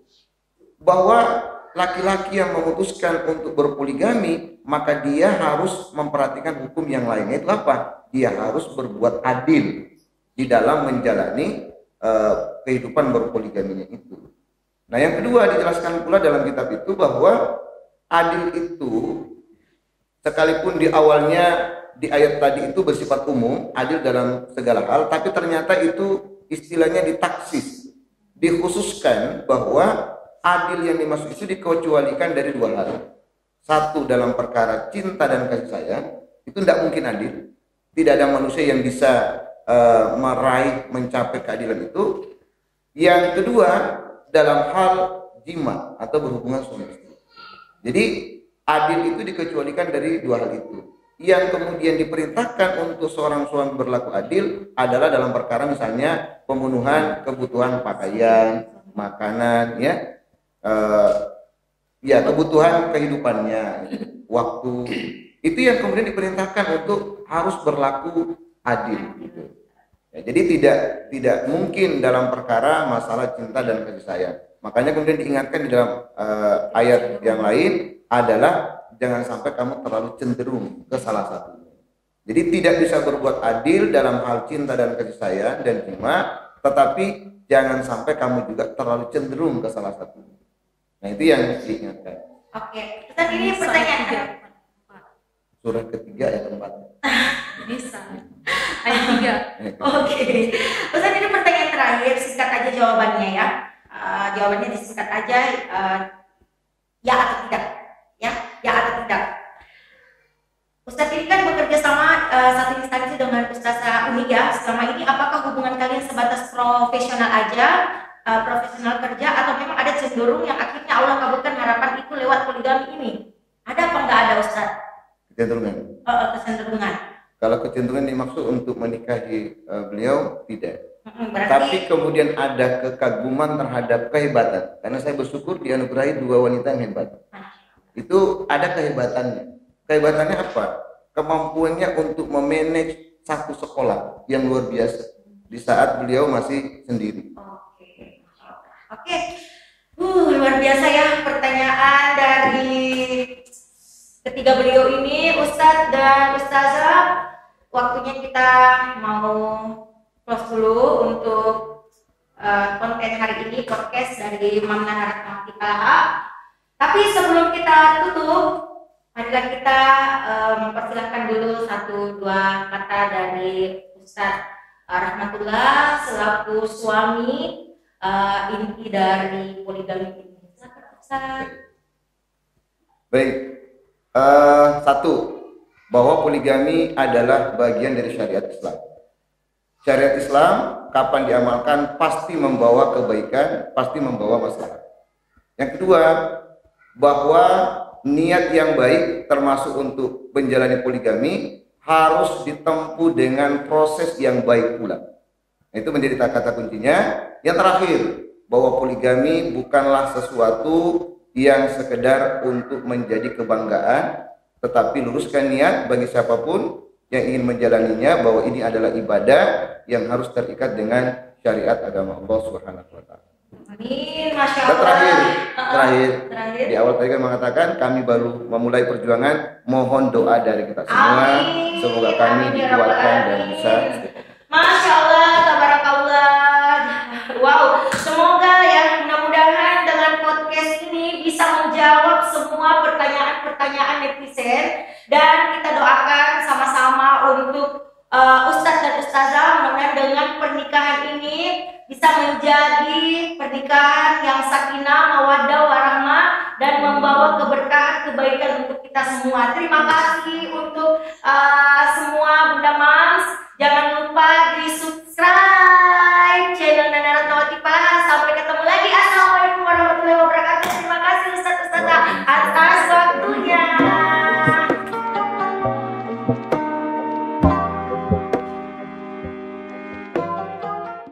Bahwa laki-laki yang memutuskan untuk berpoligami, maka dia harus memperhatikan hukum yang lainnya. Itu apa? Dia harus berbuat adil di dalam menjalani kehidupan berpoligaminya itu. Nah, yang kedua dijelaskan pula dalam kitab itu bahwa adil itu sekalipun di awalnya di ayat tadi itu bersifat umum, adil dalam segala hal, tapi ternyata itu istilahnya ditaksis, dikhususkan bahwa adil yang dimaksud itu dikecualikan dari 2 hal. Satu, dalam perkara cinta dan kasih sayang, itu tidak mungkin adil. Tidak ada manusia yang bisa mencapai keadilan itu. Yang kedua, dalam hal jima atau berhubungan suami istri. Jadi adil itu dikecualikan dari 2 hal itu. Yang kemudian diperintahkan untuk seorang suami berlaku adil adalah dalam perkara misalnya pemenuhan kebutuhan pakaian, makanan, kebutuhan kehidupannya, waktu. Itu yang kemudian diperintahkan untuk harus berlaku adil. Gitu. Ya, jadi tidak mungkin dalam perkara masalah cinta dan kasih sayang. Makanya kemudian diingatkan di dalam ayat yang lain adalah jangan sampai kamu terlalu cenderung ke salah satunya. Jadi tidak bisa berbuat adil dalam hal cinta dan kasih sayang dan jima, tetapi jangan sampai kamu juga terlalu cenderung ke salah satunya. Nah, itu yang diingatkan. Oke, Ustaz, ini pertanyaan Surah ketiga ayat 4. Bisa. Ayat 3. Oke. Ustaz, ini pertanyaan terakhir, singkat aja jawabannya ya. Jawabannya disingkat aja, ya atau tidak. Ya atau tidak. Ustaz ini kan bekerja sama satu instansi dengan Ustazah Umi ya. Selama ini apakah hubungan kalian sebatas sebatas profesional aja, profesional kerja, atau memang ada cenderung yang akhirnya Allah kabulkan harapan itu lewat poligami ini? Ada apa nggak ada, Ustaz? Kecenderungan. Kecenderungan. Kalau kecenderungan dimaksud untuk menikahi beliau, tidak. Berarti Tapi kemudian ada kekaguman terhadap kehebatan. Karena saya bersyukur dianugerahi 2 wanita yang hebat. Itu ada kehebatannya. Kehebatannya apa? Kemampuannya untuk memanage satu sekolah yang luar biasa di saat beliau masih sendiri. Oke. Luar biasa ya pertanyaan dari ketiga beliau ini, Ustadz dan Ustazah. Waktunya kita mau close dulu untuk konten hari ini, podcast dari Mamna Rahmati Kalaha. Tapi sebelum kita tutup, marilah kita mempersilahkan dulu 1-2 kata dari Ustadz Rahmatullah selaku suami inti dari poligami ini. Silakan Ustadz. Baik, satu, bahwa poligami adalah bagian dari syariat Islam. Syariat Islam kapan diamalkan pasti membawa kebaikan, pasti membawa maslahat. Yang kedua, bahwa niat yang baik termasuk untuk menjalani poligami harus ditempuh dengan proses yang baik pula. Itu menjadi kata kuncinya. Yang terakhir, bahwa poligami bukanlah sesuatu yang sekedar untuk menjadi kebanggaan, tetapi luruskan niat bagi siapapun yang ingin menjalaninya bahwa ini adalah ibadah yang harus terikat dengan syariat agama Allah Subhanahu wa taala. Amin, Masya Dan Allah. terakhir, di awal tadi kan mengatakan kami baru memulai perjuangan, mohon doa dari kita semua. Amin. Semoga kami Amin, ya Rabbal dikuatkan dan Alamin. bisa. Masya Allah, tabarakallah. Wow, semoga ya mudah-mudahan dengan podcast ini bisa menjawab semua pertanyaan-pertanyaan netizen, dan kita doakan sama-sama untuk Ustadz dan Ustazah, mudah-mudahan dengan pernikahan ini bisa menjadi pernikahan yang sakinah, mawaddah, warahmah, dan membawa keberkahan, kebaikan untuk kita semua. Terima kasih untuk semua Bunda Mams. Jangan lupa di subscribe channel Nana Ratnawati